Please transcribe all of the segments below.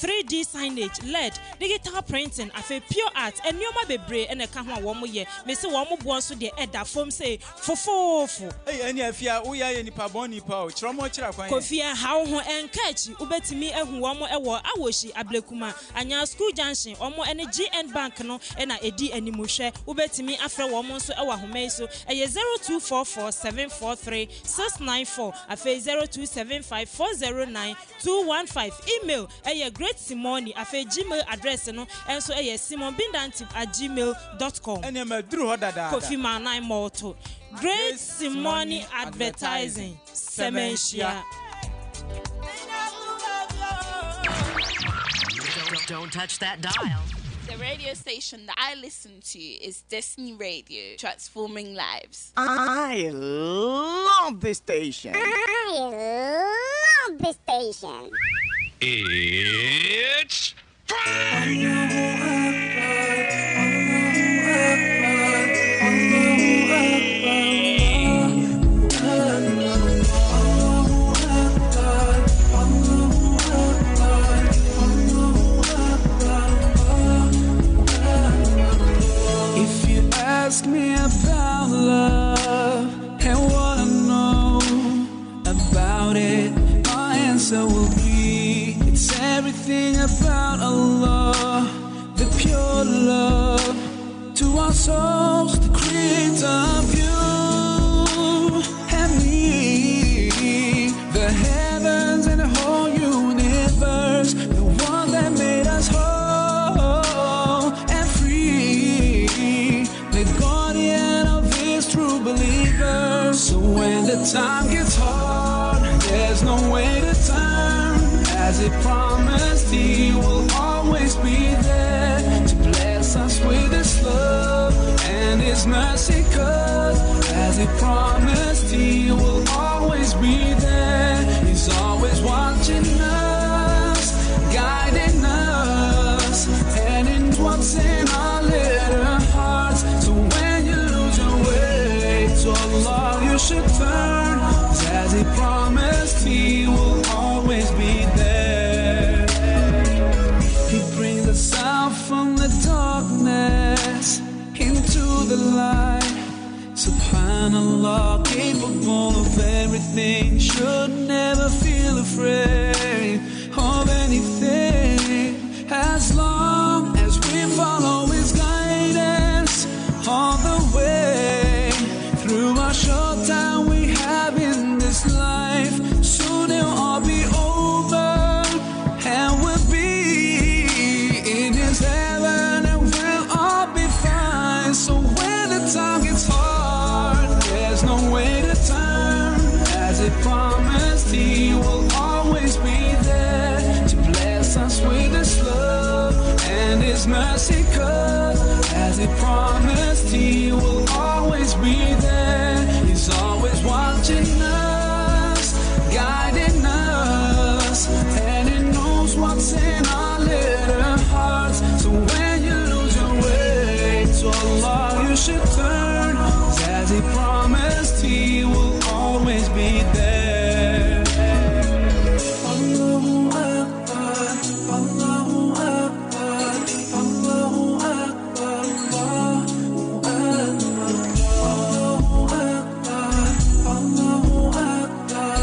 3D signage, LED, digital printing, afe pure art, and nyoma bebre and a kahwa womo ye. Me se womo buonso de eda form say fofofo. Hey, any afia uya ye nipa boni pa o chromo chira kwan. Kofia how ho enkachi ubetimi ehu womo ewo awoshi ablekuma anya school junction omo ene GN bank no ena edi animuhwe ubetimi afre womo so ewa home so eye 0244743694 afe 0275409215 email eye greatsimoni@gmail address no enso eye simonbindantive@gmail.com ene ma duru ho dada Kofi Manai Moto Great Simoni Advertising Sementia. Don't touch that dial. The radio station that I listen to is Destiny Radio, transforming lives. I love this station. It's Ask me about love and what I know about it. My answer will be it's everything about Allah, the pure love to our souls, the creator of you and me, the heavens and the whole universe, the one that made us whole and free, the guardian of his true believers. So when the time gets hard, there's no way to turn. As he promised, he will always be there to bless us with his love and his mercy. 'Cause as he promised, he will always be there. He's always watching us, guiding us, and in what's in our little hearts. So when you lose your way, to Allah you should turn. 'Cause as he promised, he will always be there. He brings us out from the darkness into the light. Subhanallah, capable of everything, should never feel afraid of anything, as long as we follow his guidance all the way through our short time we have in this life. Soon it'll all be over and we'll be in his heaven and we'll all be fine. So when the time gets hard, there's no way to turn. As he promised, he will always be there to bless us with his love and his mercy. 'Cause as he promised, he will always be there. He's always watching us, guiding us, and he knows what's in our little hearts. So when you lose your way, to Allah you should turn. 'Cause as he promised, he will always be there. Allahu Akbar, Allahu Akbar, Allahu Akbar, Allahu Akbar, Allahu Akbar, Allahu Akbar,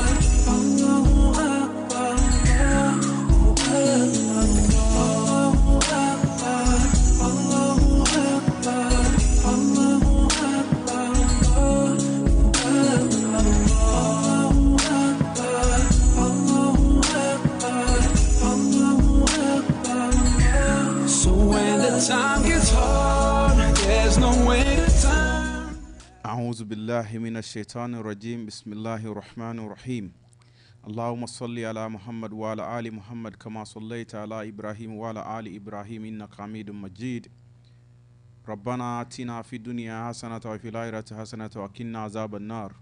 Allahu Akbar, Allahu Akbar, Allahu Akbar, Allahu Akbar, so when the time gets hard, there's no way to turn. أعوذ بالله من الشيطان الرجيم بسم الله الرحمن الرحيم اللهم صل على محمد وعلى آل محمد كما صليت على إبراهيم وعلى آل إبراهيم إنك حميد مجيد ربنا آتنا في الدنيا حسنة وفي الآخرة حسنة وقنا عذاب النار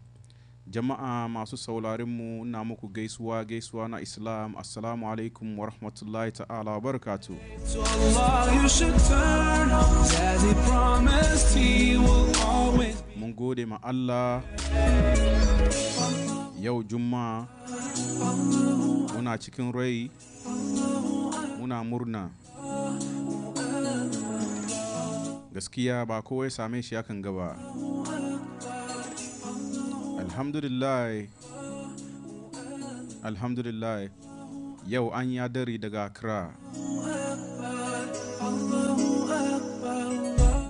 jama'a masu sauraronmu ina muku gaisuwa na Islam. Assalamu alaikum wa rahmatullahi ta'ala wa barakatuh. Mun gode ma Allah, yau Juma'a muna cikin rai, muna murna gaskiya ba kowa ya same shi yakan gaba alhamdulillah yau an ya dare daga Accra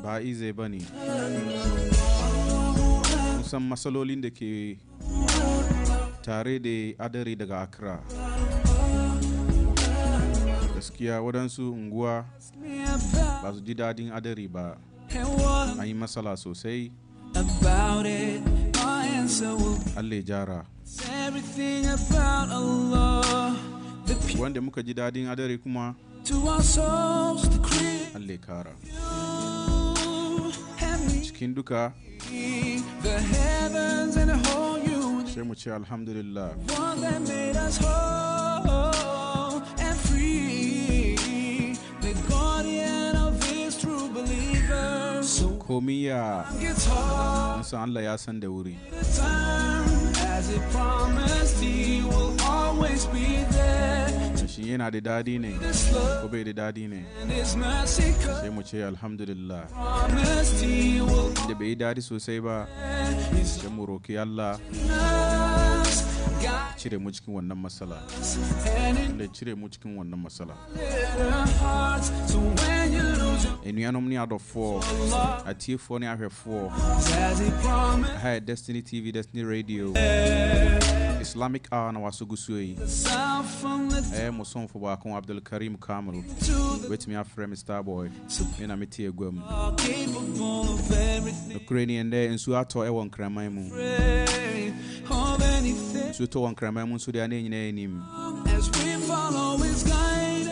ba ize bane musan matsalolin da ke tare da adari daga Accra gaskiya wadansu unguwa ba su ji dadin adari ba an yi matsala sosai Allah jara wanda muka ji dadin adari kuma Allah kara cikin duka sai mu ce alhamdulillah komiya musa Allah ya san da wuri shi yana da dadi ne ko bai da dadi ne sai mu ce alhamdulillah da bai dadi sosai ba sai mu roki Allah cire mu cikin wannan matsala da cire mu cikin wannan matsala enuanom ni adofo atiefo ni ahwefo ha Destiny TV, Destiny Radio, Islamic hour na wasugusu yi mo sonfo ba kon Abdul Karim Kamal with me afre Mr Boy me na meti egwam Ukrainian day nsu ato e won kraman mu so to won kraman mu so de ane nyina enim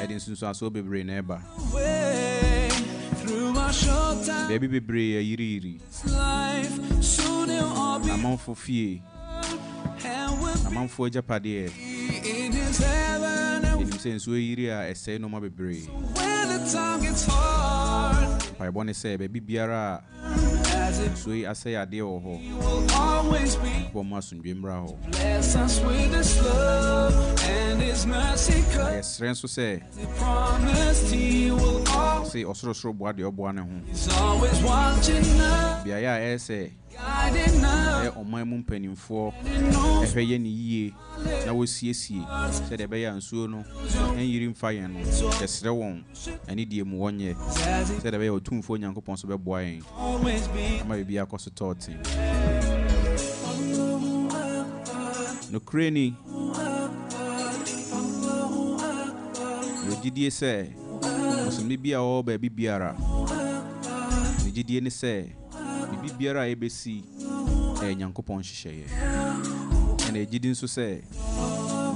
edin sunso aso bebre na eba baby bebre yiri amanfo fie amanfo japade enim se nso yiri a ese no ma bebre pai bone se baby biara so yi ase ade wo ho bo ma sunwe mra ho yes renso se osoro bo ade obo ane ho bia ya ese oman mu mpanimfo ehweye ne yie na wosiesie se de be ya nsuo no enyiri mfa yen no yesre won ani die mu wonye se de be ya otumfo nyankopon so be boa yen ama bibia koso toti no kreni yidie se osumi bia o ba bibiara yidie ne se bibiara ebesi nyankopon hyehyeye ene gidi nso se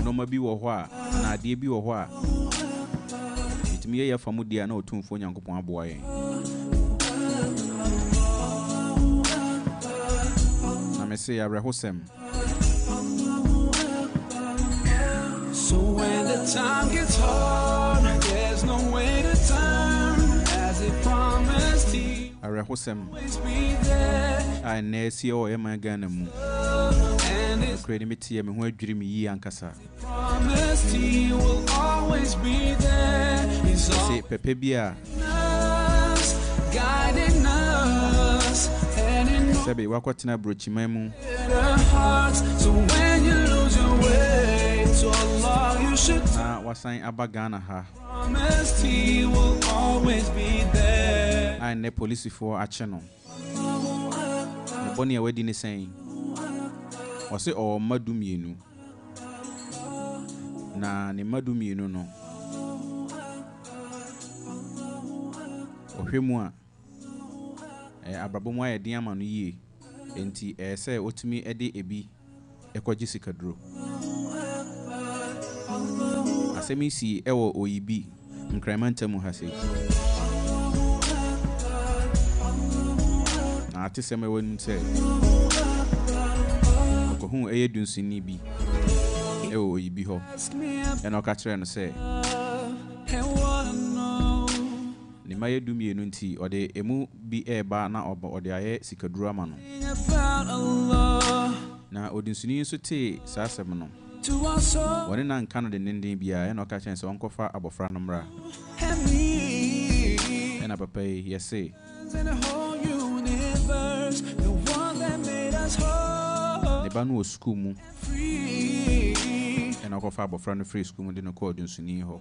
no ma bi wo ho a na ade bi wo ho a itimi ye yafamu dia na otumfo nyankopon aboa yen na me se ya rehosem so when the time gets hard there's no way to turn as it promised you arehosem I nesi o ema gana mu kredi metie me ho adwiri me yi ankasa say pepe bia guiding us sebe wakwatina brochiman mu so when you lose your way to Allah you should wasan abagana ha he will always be there I ne police for action boni awedi ne sen wose o madumienu na ne madumienu no ohwemu a abrabom ayedin ama no yie enti se otumi ede ebi ekwaji sikaduro asemisi ewo oyibi nkremanta mu hase na atiseme wonu se ko hu eyedunsi bi ewo oyibi ho ena o ka kire no se ni maye dumienu nti ode emu bi eba na ode aye sikaduro ama no na odinsuni nso te sasem no to our soul When in Canada, Indian Bia, and occasion so Uncle Fa Abofra Numra. and me. And I pay, yes, say. In the whole universe, the one that made us whole. The Banu school moon. Free. And Uncle Fa Abofra free school didn't accord in Suniho.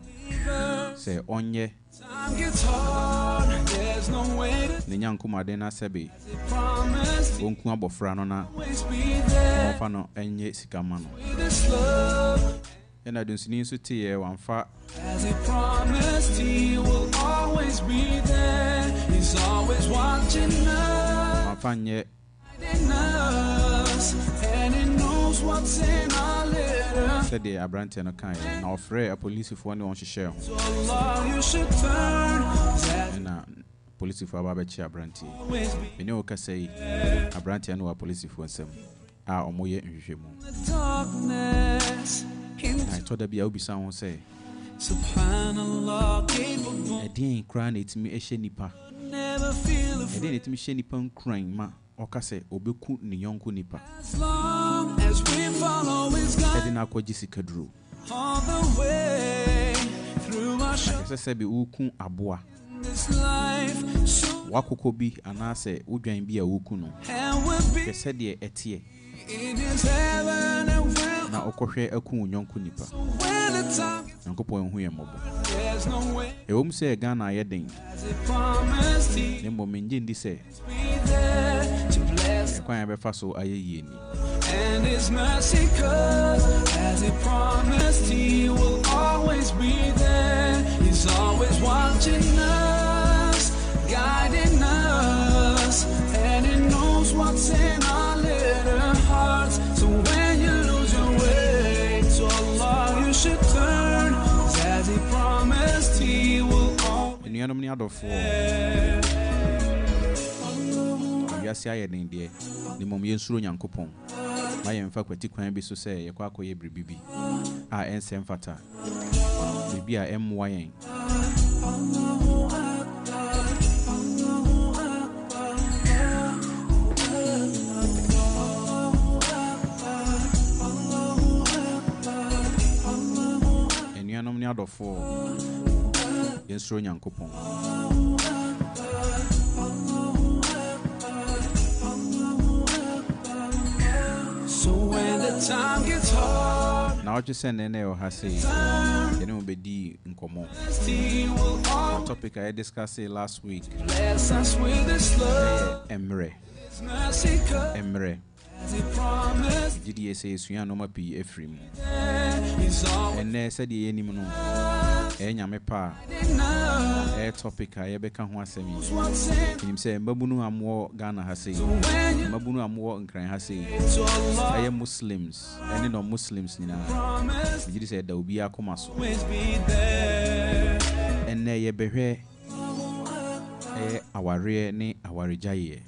Say, Onye. Time gets hard, there's no way to The young Kumadena Sebi. promise to Unku Abofra Nona. always be there. Ofano Enye Sikamano. With this love, And I don't see so tea one fat. as he promised, he will always be there. He's always watching us, Afanye guiding us, and he knows what's in our letter. said the Abrantian kind. Now, afraid a police for anyone should share. So Allah, you should turn. That And police for Babachi Abranti. always be You know, can say Abrantian or police for some. Omoye in Shimu. the darkness. I told the Biabi someone say, Subhanallah, capable, I didn't cry it me a shenipa. never feel I afraid. didn't me shenipan crying, ma. Okase, Obeku, Nyonku Nipa. As long as we follow his I guide didn't aqua Jessica Drew. all the way through our show I said, be Ukun Abua. this life. So Wakokobi, and I say, Ujain be a Ukuno. and we'll I be said, ye etie. in his heaven and will. Now, Okoshe, Okun, Yonku Nipa. When the time gets, Uncle Huyamobo. there's no way. A home say, Ghana, Yedin. As he promised, he Nembo Minjin say, be there to bless a quite a faso aye yeni. and his mercy, 'cause as he promised, he will always be there. He's always watching us, guiding us, and he knows what's in our little hearts. So when you lose your way to Allah, you should turn, 'cause as he promised, he will always. And you know, many other four. Yasi aye dear. The mom yensuru Yankopon. My in fact, when be so say, a quack ye bibi. I and same fata. Bibi a MYN. And you know, many other four. Yensuru Yankopon. So when the time gets hard, Now, just send an or has say, you know, be D in common. he will always Topic I discussed last week. bless us with his love, Emre. his mercy, 'cause Emre. as he promised, GDA says, you know, my P. Ephraim. he's always And there said the animal. Enyame in us. a topic I ever can once me. What's in Him say, Babunu Amwo Ghana has say, when you Babunu Amwo and Cran has say, to Allah, I am Muslims, and no Muslims Nina. promise You said there will be a comaso, always be there. and there ye behe our rear ne our rejaye.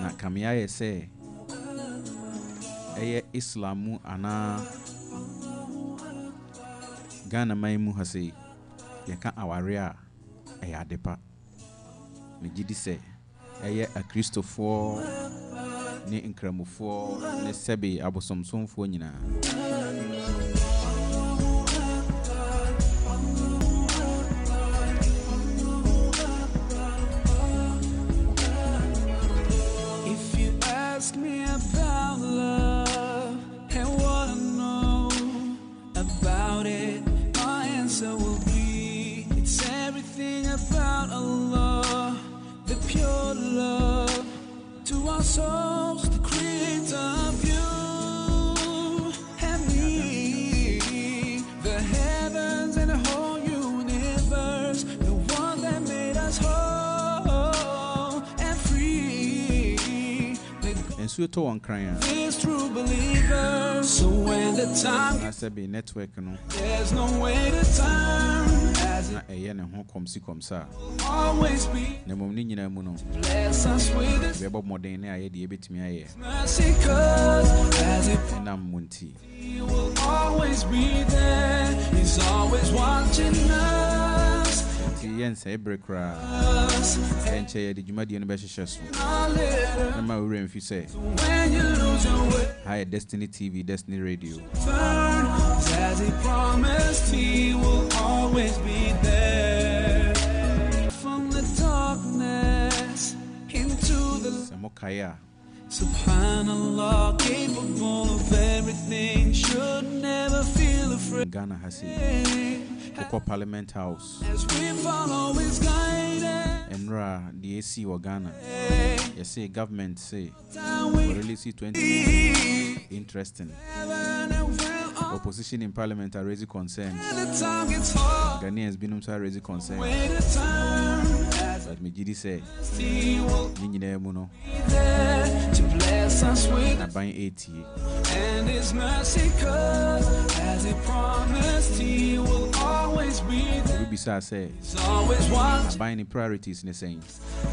Na Kamia say, Islamu ana Ghana maimu has say, ye can't our rear a yadepa. Megidi say, a Christopher ne Incramufo, ne Sebi abosom sonfo nyina. If you ask me about love and what I know about it, my answer will be it's everything about Allah, the pure love to our souls, the creator of you and me, the heavens and the whole universe, the one that made us whole and free. And so to one crying. Is true believers. So when the time I said be network no. there's no way to turn, as it Na eye ne ho komsi komsa. always be. Na mom ni nyina mu no. Bless us with His Be bob modern ne aye de ebetimi aye. mercy, 'cause as it Na munti. He will always be there. He's always watching us. Ti Yes, every cry. And say the Jumadi and Bashas. And my room, if you say, Hi, Destiny TV, Destiny Radio. As he promised, he will always be there. From the darkness into the Samokaya. Subhanallah, capable of everything, should never feel afraid. Ghana has it. Coco Parliament House. As we follow his guidance. And the AC or Ghana. You say government say we really see 20. Interesting. Opposition in Parliament are raising concerns. Ghanaians been raising concerns. But Mijidi say, Nina Muno, To bless us with buying 80. and his mercy, cause as he promised, he will always be there. We say, He's always watching, buying priorities in the same.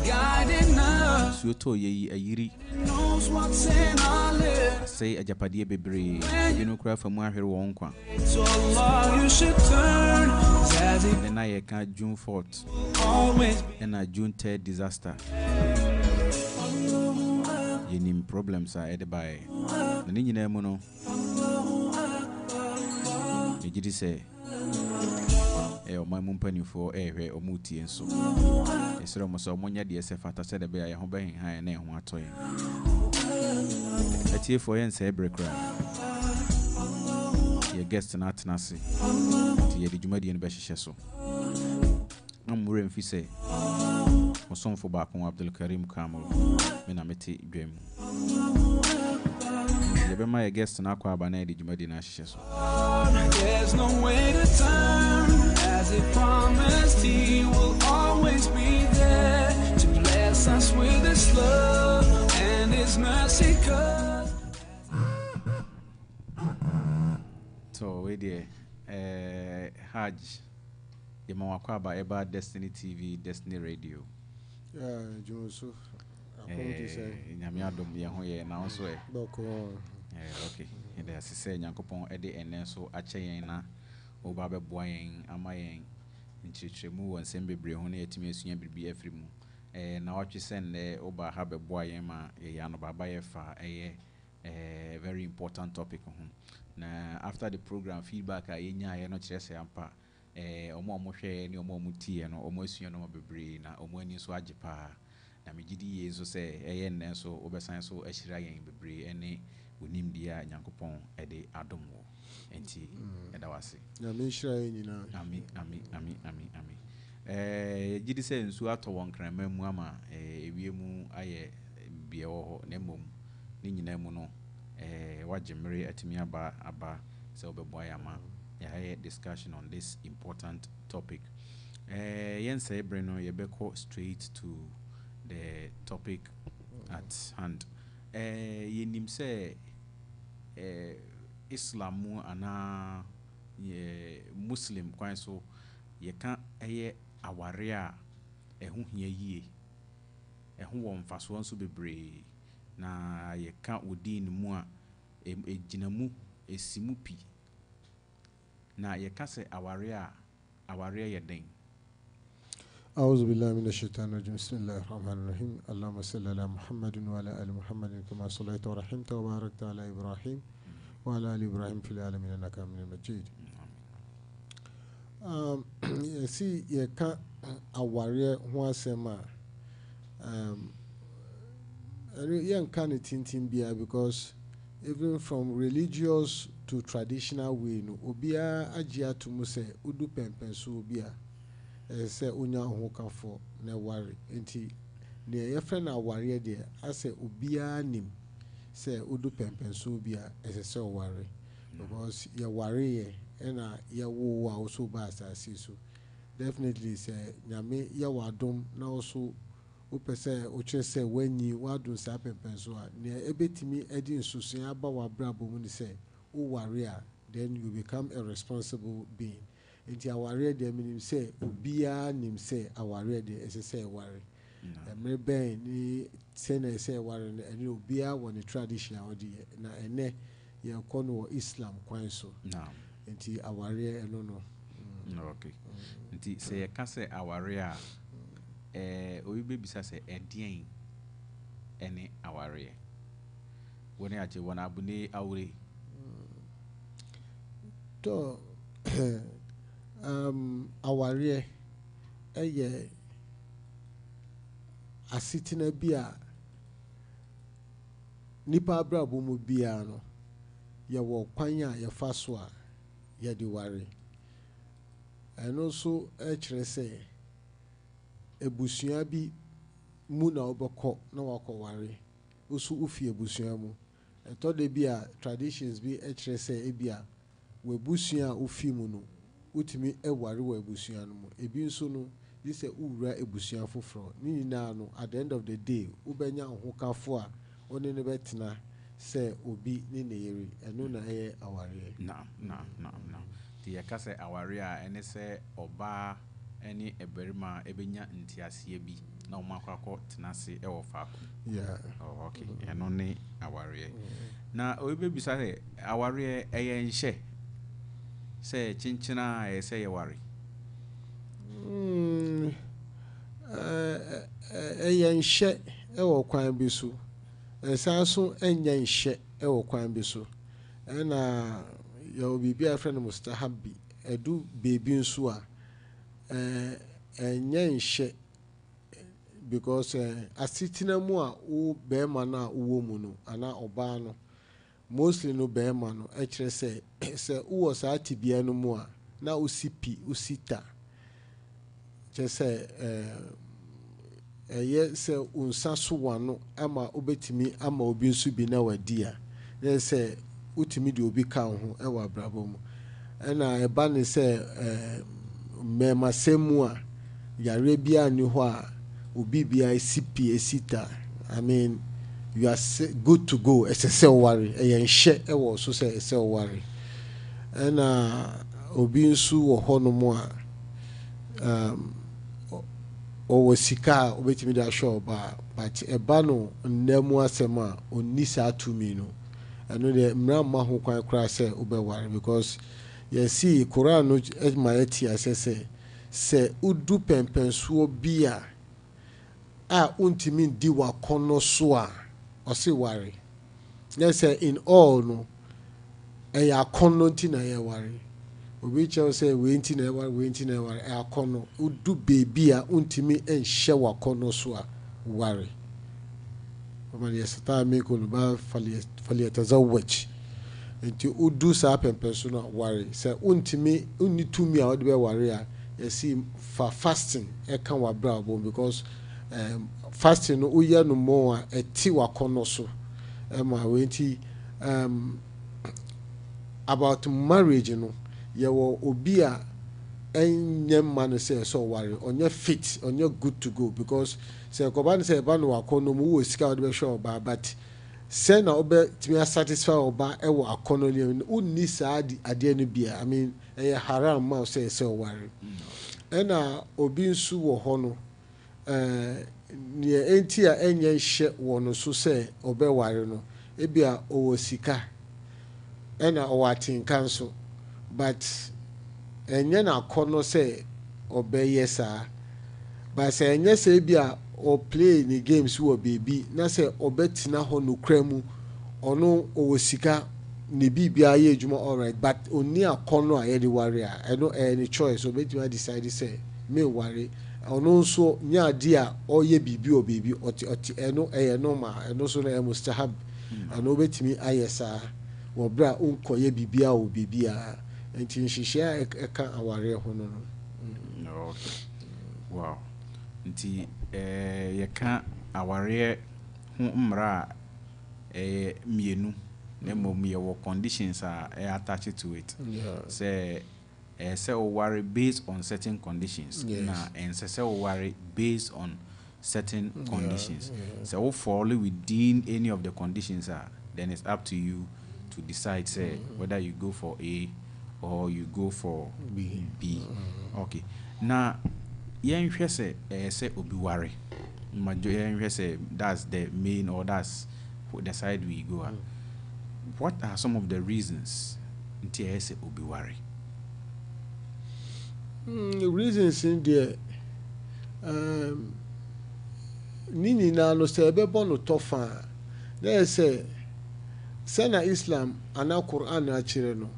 guiding us, So to ye a yiri, knows what's in our lips. say a Japadia bebre, you know, cry for more here one qua. So Allah, you should turn, as he Then I can't June 4th, always be. and a June 3rd disaster. Yenim problems are headed by the Nina Muno. Mijidi say, my mumpany for air or muti and so. It's almost so monya dear Sefata said a bear, obeying high and name what toy. A tear for yen say break cry. Your guest and art nasi. To your Jumadi and Beshishaso. I'm worrying if say. Or some for back on Abdul Karim Kamal. Menameti dream. My guest and Aqua Banadi Jumadi Nashishaso. There's no way to turn, as he promised, he will always be there to bless us with his love and his mercy. Cause So, we dear Hajj, Yamakwaba Eba Destiny TV, Destiny Radio. Yeah, Joseph. Yamiadom Yahoye now so. Okay, and as I say, Yankopon Eddie and so Achayana, Obabe Boying, Amayan, in Chichemu and Sembe Brehone, Timus be every moon. Now what you send Oba Habe Boyema, a Yanobaba fa a very important topic. Now, after the program feedback, I not just ampa. Omo Moshe, any more muti, and almost you know, be na Omoni Swajipa. Na Mijidi is so say, and so Obersan so Eshirayan be any. Unim dia Nyankopon ede adomo enti edawase na me shira nyina ami gidi se nsu ato won krama mu ama ewiemu aye bia ho na mom ni nyina mu no wagimre atimi aba se obebo ayama ya discussion on this important topic yense ebre no yebeko straight to the topic at hand yenim say Islam ana Muslim kwan so ye kan eye aware a ehu hia yie ehu wo mfaso nso bebre na ye kan odin mu a ejinamu esimu pi na ye ka se aware ye den. أعوذ بالله من الشيطان الرجيم بسم الله الرحمن الرحيم اللهم صل على محمد وعلى آل محمد كما صليت ورحمت وباركت على إبراهيم وعلى آل إبراهيم في العالمين إنك حميد مجيد. See, you can't aware who sema. You can't tintin bia because even from religious to traditional way, no obia ajia to muse udu pempensu obia. Say unya hoka for na worry enti ne ye friend na worry there ase obia nim say udu pempenso bia say worry because you worry ye na ye wo also ba asase so definitely say nyame ye wadom na also opese o che say wanyi wadun sa pempenso a ne ebetimi edi nsusun aba wa brabo mu ni say o worry a then you become a responsible being. Inti aware de minim say obia nim say aware de ese say worry me ben ni say na say worry and obia won tradition odi na ene ye kono Islam kwan so inti aware eno no Okay. Nti say ka say aware a oyi be bisa say edien ene aware. Woni aje wona abune awure. To aware eye asitina bi a nipa abrabo mu bia no ye wo kwan a ye fa so a ye di ware eno so e kire se ebusua bi mu na obekọ na wakọ ware osu ufi ebusua mu eto de bi a traditions bi e kire se e bi a we busua ufi mu no utimi e ware we ebusua no mu ebi nso no this ura ebusua foforo ni nyina no at the end of the day ubenya ahokafo a oni ne betina se obi ni ne yeri eno na aware na ti yaka se aware a ene se oba ene eberima ebenya ntiasie bi na o makwakọ tenase e wo fa yeah okay eno ne aware na o be bisa se aware eye nhye se chinchina e se ye ware eye nhye e wo kwan bi so esanso enya nhye e wo kwan bi so na ya obibi a friend mustahabi edu baby nso a enya nhye because asitina mu a wo be ma na wo mu no ana oba no mostly no be ma no e kire se wo sa atibia no mu a na usipi usita se eye se unsa so wano ama obetimi ama obi nso bi na wadi a ye se utimi de obi ka ho e wa brabo mu na eba ne se mema semu a yare bia ni ho a obi bia sipi esita I mean you are good to go ese worry e nhye e wo so se ese worry na obi nso wo ho no mu a o sika obetimi da show ba but eba no nnemu asema onni sa atumi no eno de mra ma ho kwan kra se obeware because you see Quran no ma yati asese se udu pempensuo bia a untimi di wakono so a o se ware yes in all no e akono nti na ye ware obi che say we nti na ware akono udu baby a untimi enhye wakono so a ware kama yesata me ko ba fali tazawwaj nti udu sa pempenso na ware say untimi unni tumi a ode be ware a yesi for fasting e kan wa brabo because fasting no uye no mo a eti wakono so ma we nti about marriage no yewo obi a enye man say so worry onye fit onye good to go because say ko ban say ba no akono mu wo sika de be show ba but say na obe timi satisfy oba e wo akono ni unni sa ade no bia I mean haram ma say worry na obi nsu wo ho no ne enti a enye hye wo no so say obe ware no e bia owo sika na owatin so but enye na kono say obeye sa but say enye say bia o play ni games wo baby na say obetina ho no kramu ono owosika ne bibia ye adwuma alright but oni akono a ye de worry a eno any choice obetima decide say me worry ono nso nya ade a oye bibi o baby oti eno normal eno so na mustahab ano obetimi ayesa wo bra unkoye bibia o bibia enti nhihia eka aware ho no no wow nti yeka aware ho mra mienu na mom ye wo conditions are attached to it say say o worry based on certain conditions na and say o worry based on certain conditions so we fall within any of the conditions then it's up to you to decide say whether you go for A or you go for B. Okay. Now, yen say obi worry. Yen say that's the main or that's the side we go. What are some of the reasons until say obi worry? Reasons in there. Nini na no say ebebo no tofa. They say sena Islam ana Quran na chire no.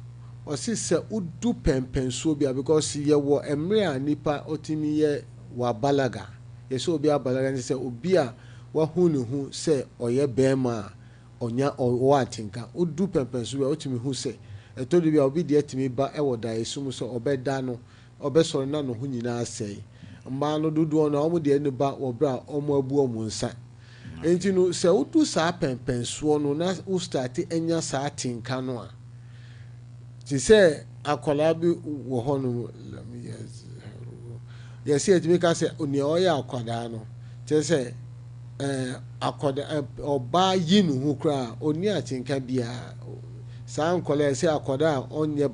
Osi se udu pempen so bia because ye wo emre a nipa otimi ye wa balaga. Ye so obi abalaga ni se obi a wa hu ne hu se oye bema onya o atinka udu pempen so bia otimi hu se etodi bia obi de atimi ba e wo da esum so obeda no obesoro na no hu nyina asai. Mba no dudu na omo de ne ba wo bra omo abu omo nsa. Enti no se udu sa pempen so no na u start enya sa atinka no a ti say akola bi wo ho no yes it make us say oni oya akoda no ti say akoda oba yinu hu kra oni atinka bia sa akola say akoda onye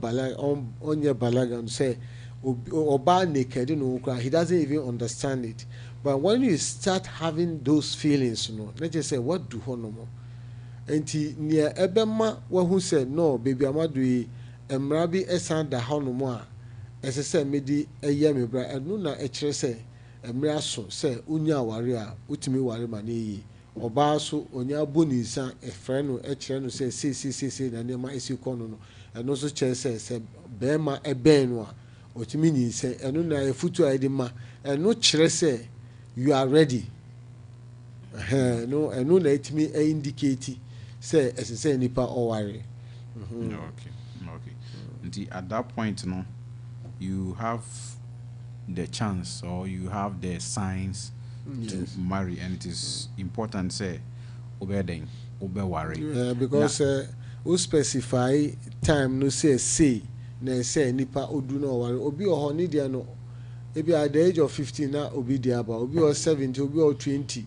balaga say oba naked no kra he doesn't even understand it, but when you start having those feelings no let's just say what do ho no mo enti nia ebema wa hu say no baby amadu emra bi esan da ha no mo a esese medi eye me bra enu na ekire se emra so se unya aware a utimi ware ma na yi oba so onya boni nsa efre no ekire no se se na nema esi kono no enu so kire se be ma eben no a otimi ni se enu na efutu a edi ma enu kire se you are ready no enu na etimi indicate se esese nipa oware. Okay. At that point, no, you have the chance or you have the signs to marry, and it is important say obey worry. Because we specify time no say na say nipa odu no worry obi o ni dia no ebi at the age of 15 na obi dia ba obi o 70 obi o 20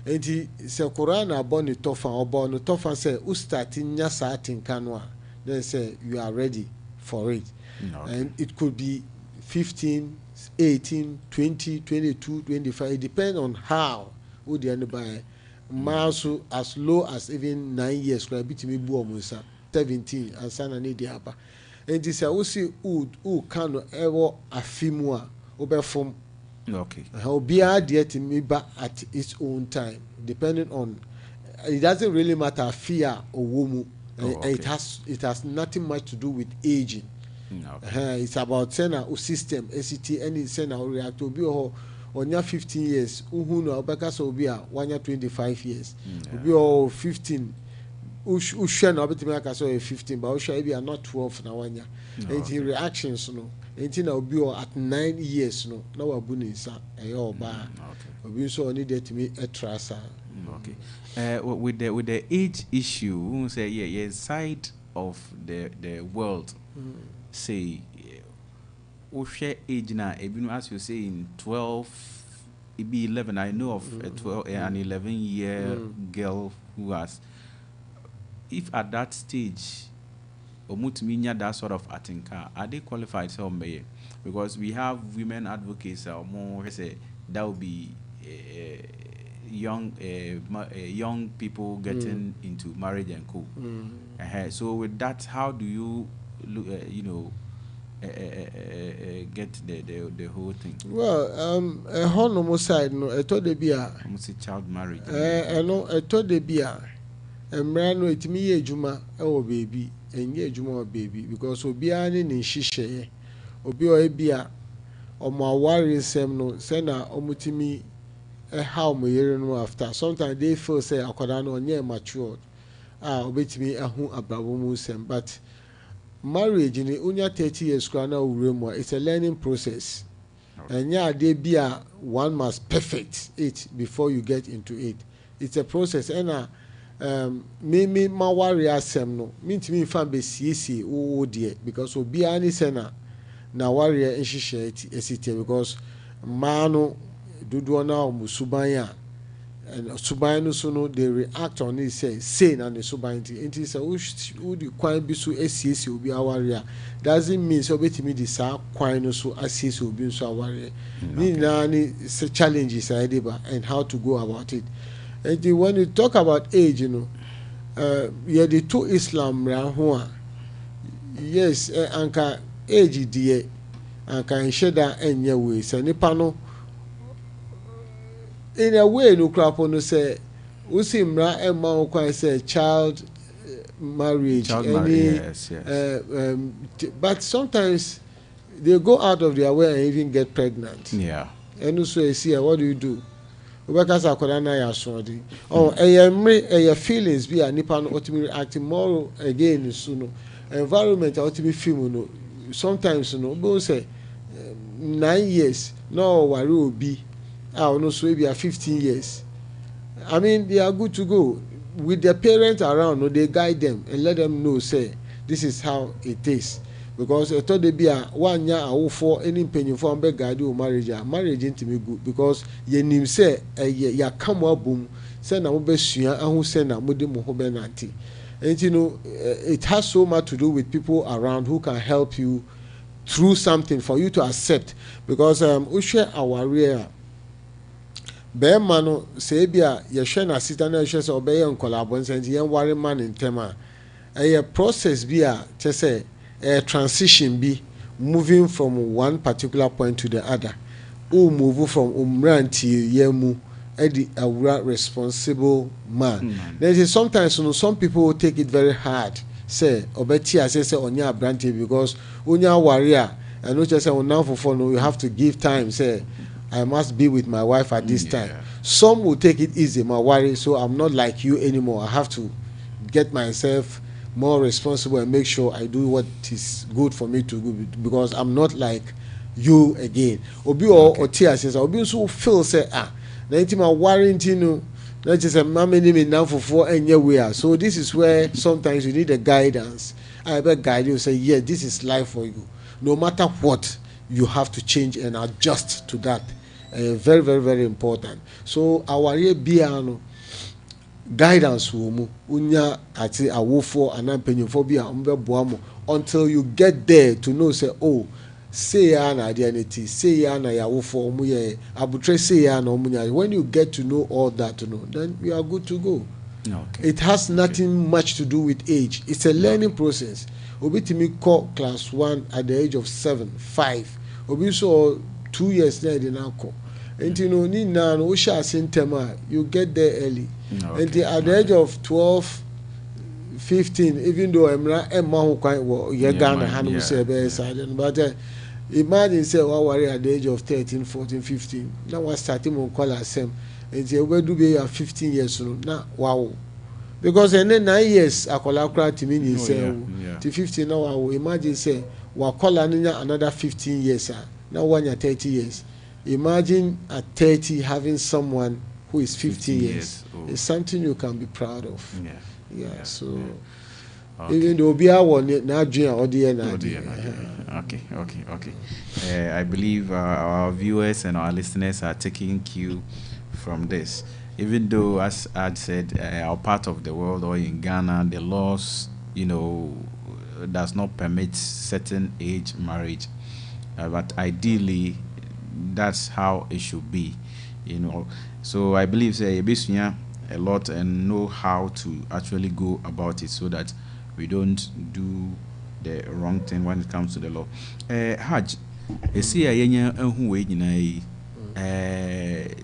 enti se Quran abon ni tofa obo no tofa say u start nya sa atinka no a then say you are ready for it. Okay. And it could be 15, 18, 20, 22, 25. It depends on how would the buy maso as low as even 9 years could be to me 17 and sana need the upper. And this I will see who can ever afimwa obefom. Okay. How be dear to me back at its own time, depending on it doesn't really matter fear or womu. Okay. It has nothing much to do with aging. Okay. It's about sena system ACT any sena react to be on 15 years uhu no obeka so be a 25 years be 15 ushe na obetimi aka so 15 but ushe be not 12 na wanya and reactions no enti na obi at 9 years no na wabu ni nsa oba obi so oni that me trasa. Okay. With the age issue, we say side of the world say we share age now. As you say in 12, it be 11. I know of an 11-year girl who has. If at that stage, omutiminya that sort of atinka, are they qualified? So because we have women advocates or more say that would be. Young people getting into marriage and co. So with that, how do you get the whole thing? Well, a honomo side no I told the beer child marriage. No I told the beer no it me juma baby and ye juma baby because obi ani ni shishe obi o ebia o ma worry sem no sena omutimi how my year no after sometimes they feel say akoda no onye matured obetimi ahu abrabomu sem but marriage ni unya 30 years kwa na uremu it's a learning process. Okay. And yeah they be a one must perfect it before you get into it. It's a process and me ma worry asem no mintimi fa be siesie wo de because obi ani se na worry nhihye esite because mano dudu na musubanya and suban no so no they react on it say na the suban it say who the kwan bi so asiesie obi aware doesn't mean so betimi di sa kwan no so asiesie obi so aware ni na ni challenges I deba and how to go about it. And when you talk about age, you know, the two Islam ho a yes anka age die and can share that any way. Say nipa no in a way no crap on no say usimra emma kwan say child marriage yes. But sometimes they go out of their way and even get pregnant. Yeah. And also you see what do you do? Because akoda na ya so di. Oh, your feelings be a nipa no ultimately acting more again so no environment ultimately feel no sometimes no go say 9 years no worry obi no so be 15 years. I mean they are good to go with their parents around. No, they guide them and let them know say this is how it is. Because I thought they be a 1 year or for any penny for be guide you marriage into me good because ye nim say ya come up boom say na mo be sua ahu say na mo de mo ho be nanti. And you know it has so much to do with people around who can help you through something for you to accept. Because we share our real bɛrima no sɛ ebi a yɛhwɛ n'asita na yɛhwɛ sɛ ɔbɛyɛ nkɔlabɔ nsɛnti yɛn ware ma ne ntɛm a ɛyɛ process bi a kyɛ sɛ ɛyɛ transition bi moving from one particular point to the other o move from mmeranteɛ yɛn mu ɛdi awura responsible man. Then sometimes you know, some people take it very hard sɛ ɔbɛti ase sɛ ɔnyɛ aberanteɛ because onya aware a ɛno kyɛ sɛ ɔnam foforɔ no you have to give time say I must be with my wife at this time. Some will take it easy, my worry, so I'm not like you anymore. I have to get myself more responsible and make sure I do what is good for me to do because I'm not like you again. Obi or tears says Obi so feel say na intima warranty no na just a mama me now for anywhere. So this is where sometimes you need a guidance. I better guide you say yeah, this is life for you. No matter what, you have to change and adjust to that. Very, very, very important. So our biano guidance womu unya ati awofo anampenyimfo bi a mbeboa mo until you get there to know say oh say ya na identity say ya na yawofo omu ye abutre say ya na omunya. When you get to know all that to know, then you are good to go. Okay. It has nothing much to do with age. It's a learning process. Obi timi call class 1 at the age of 7, 5. Obi so 2 years there they now call. And you know, ni na no usha sintema, you get there early. And at the age of 12, 15, even though Emma who quite well, Ghana Hanu say be silent, but imagine say what worry at the age of 13, 14, 15. Now we starting to call ourselves. And say where do we are 15 years old? Now wow. Because and then 9 years akola to me say to 15 now wow. Imagine say we call another 15 years now 1 year 30 years. Imagine at 30 having someone who is 50 years. It's something you can be proud of. Yeah. So even though be our now okay. I believe our viewers and our listeners are taking cue from this. Even though, as I said, our part of the world or in Ghana, the laws, you know, does not permit certain age marriage, but ideally, that's how it should be, you know. So I believe say a lot and know how to actually go about it so that we don't do the wrong thing when it comes to the law. Hajj, see a yenya who way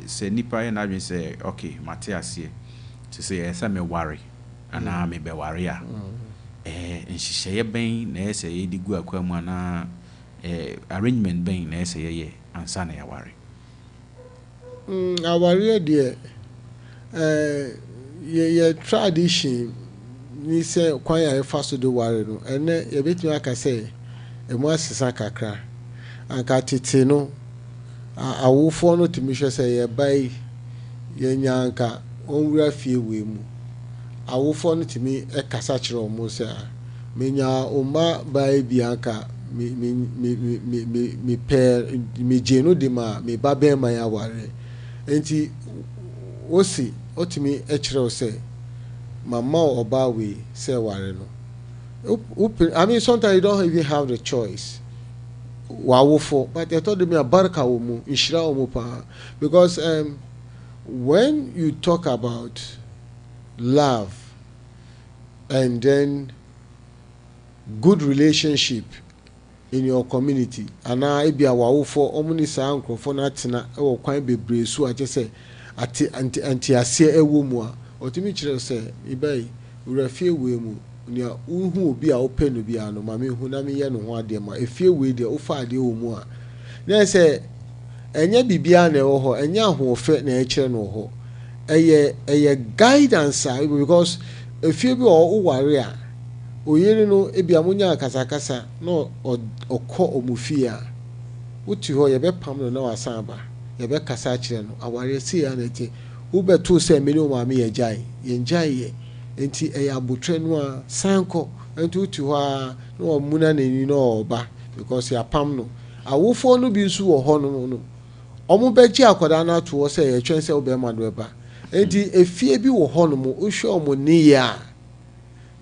say nipa and I say okay, Matthias here to say yes, I'm a worry and I'm a warrior. And she say ben, na say the go akwa arrangement ben na say yeah. And son ya worry. Our dear your tradition ni say kwan ya fast do worry no and e betimi aka say e mo asesa kakra anka tete no awofo no timi hwe say ye bai ye nyanka onwura fie we mu awofo no timi e kasa kire o mo say menya o ma bai bi anka me pair me jeno de ma me babe ma ya ware enti osi otimi e kire o say mama oba we say ware no I mean sometimes you don't even have the choice wawofo but I told me baraka wo mu inshira wo mu pa because when you talk about love and then good relationship in your community ana ebi awawofo omuni saa nkrofo na tena e wo kwan bebre so aje se ati anti ase ewo mu a otimi kire se ibai urafie we mu nia uhu obi a open no bia no ma me hu na me ye no ho ade ma efie we de ofa ade wo mu a na se enye bibia na ewo ho enye ahofe na ekire no ho eye guidance because efie bi o ware a oyere no ebia munya akasakasa no okọ omufia uti ho ye be pam no na wasamba ye be kasa kire no aware si ya na ti wo beto se me no ma me ye jai ye njai ye enti abutre no a sanko enti uti ho a no muna na ni no oba because ya pam no awofo no bi nsu wo ho no omo be ji akoda na to wo se ye twen se wo be ma do eba enti efie bi wo ho no mo ohwe omo ni ya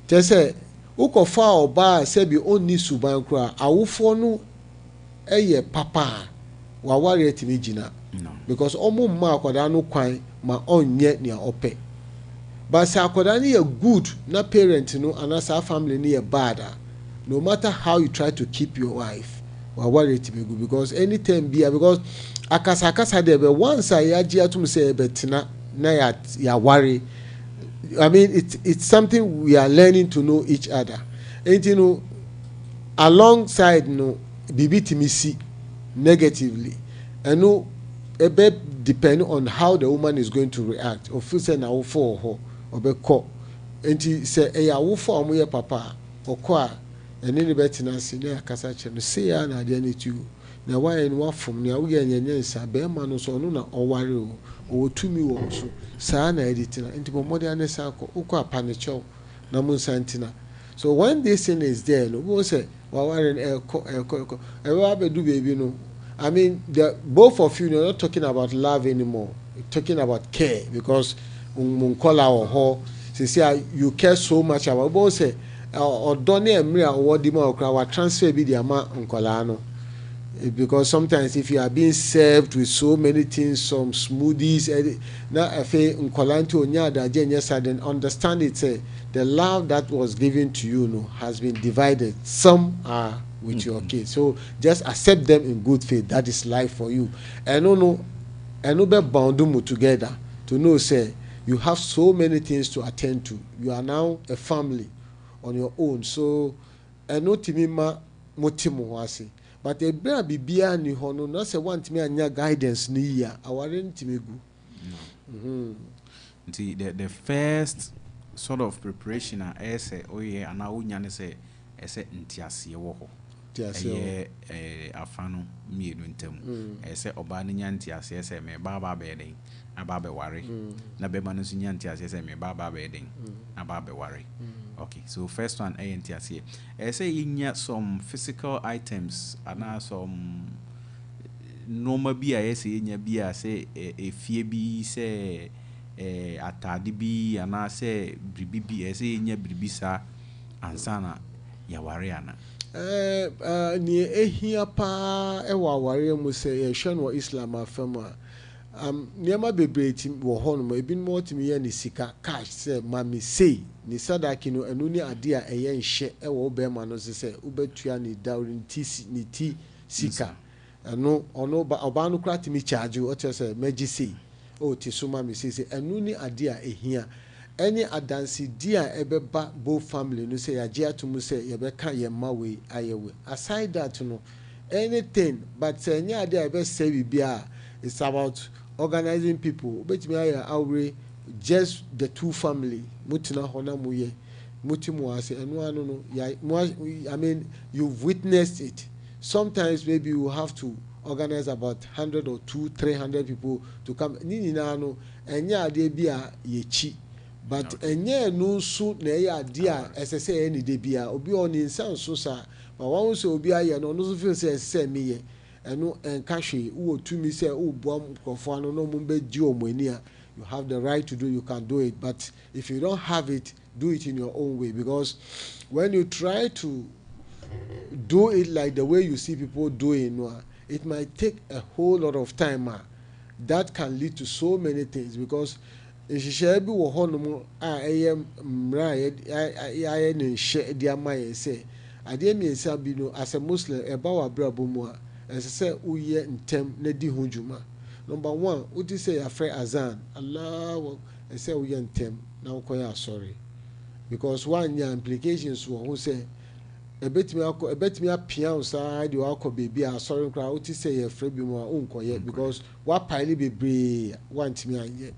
tese ukofa oba se bi onni suban kura awofo no eye papa wa ware etimi gina because omo mma akoda no kwan ma onye ne ope but say akoda no ye good na parent no and as family no ye bad no matter how you try to keep your wife wa ware etimi good because anytime be because akasa there be once ya gi atum say betina na ya worry. I mean it's something we are learning to know each other and you know alongside no bibi timisi negatively and no ebe depend on how the woman is going to react or feel say na wo for her or be call and say e ya wo for am ye papa okwa ene ni betina si na akasa che no say ya na de na tu na why no wafom na wo ye nyenye nsa be ma no so no na oware o tumi wo so saa na editina nti bomode anesa akọ ukọ apanicho na mun santina so when this thing is there no we say wawaren eko ewa abedu baby no I mean both of you are not talking about love anymore. You're talking about care because mun call or ho say you care so much about both say or done emre award ma okra wa transfer bi the ama nkola no because sometimes if you are being served with so many things, some smoothies, now if nkolanti onya adaje nyesa, then understand it. The love that was given to you, no, has been divided. Some are with your kids, so just accept them in good faith. That is life for you. And no be bound together to know say you have so many things to attend to. You are now a family on your own. So no timima motimu wasi. But a bra bibia ni hono na se want me anya guidance ni ya aware ntimegu. The first sort of preparation I say oye ana unya ne say ese ntiase wo ho. Ntiase afano mienu ntem. Ese oba ne nya ntiase ese me baba be den aba be ware. Na be ma no nya ntiase ese me baba be den aba be ware. Okay, so first one ntiase. Ese yinya some physical items ana some normal bi ese yinya bi ase efie bi se atade bi ana se bribi bi ese yinya bribi sa ansana ya ware ana ni ehia pa ewa ware mu se ye hwe no Islam afama niema bebreti wo hono ebi mo timi ye ni sika cash se mami sei ni sadaki no enu ni ade a eye nhye ewo be ma no se ubetua ni dowry ni ti sika enu ono oba no kra timi charge o te se meji sei o ti so mami sei enu ni ade a ehia any adansi dia ebeba both family no say yagia to mu say ye be kan ye ma we ayewe aside that no anything but enya ade a be say bibia it's about organizing people betimi aya awre just the two family mutina hona muye mutimu ase enu anu no I mean you've witnessed it. Sometimes maybe you have to organize about 100 or 200-300 people to come nini na no enya ade bia ye chi but enye no so na ye ade a esese eni de bia obi oni nsan so sa ma won so obi aye no no so feel say me ye eno enka hwe wo tumi say wo boam krofo ano no mo be gi omani a you have the right to do, you can do it, but if you don't have it, do it in your own way, because when you try to do it like the way you see people doing, it might take a whole lot of time. That can lead to so many things, because nhyehyɛ bi wɔ hɔ nom a ɛyɛ mmara a yɛne nhyɛ de ama yɛn sɛ adeɛ mmiɛnsa bi no as a Muslim ɛba wɔ abrabɔ mu a ɛsɛ sɛ woyɛ ntɛm na di ho dwuma. Number 1 wote sɛ yɛafrɛ azan Allah ɛsɛ woyɛ ntɛm na wokɔyɛ asɔre because woanyɛ implications wɔ ho sɛ ɛbɛtumi apia wo saa de wakɔ baabi a asɔre koraa wote sɛ yɛfrɛ bi mu a wonkɔyɛ because woapae bebree woantumi anyɛ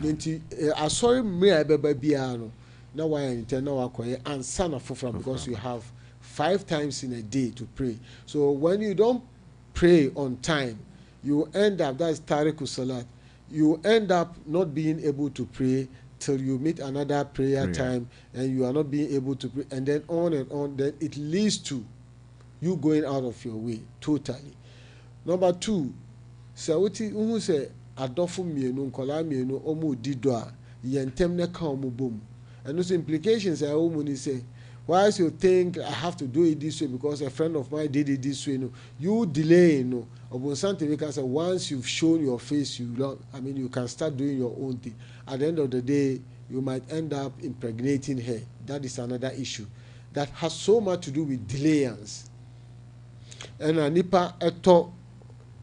nti asɔre mmere a ɛbɛba biara no na woayɛ ntɛm na wakɔyɛ ansa na foforɔ because you have 5 times in a day to pray. So when you don't pray on time, you end up, that's tariku salat, you end up not being able to pray till you meet another prayer time and you are not being able to pray, and then on and on, then it leads to you going out of your way totally. Number 2, sɛ woti uhu sɛ adɔfo mmienu nkɔlaa mmienu ɔmo di dɔ a yɛntɛm ne ka ɔmo bom, and those implications are ɔmo ni sɛ whilst you think I have to do it this way because a friend of mine did it this way, no, you delay, no. Because once you've shown your face, you can start doing your own thing. At the end of the day, you might end up impregnating her. That is another issue that has so much to do with delayance. And nipa eto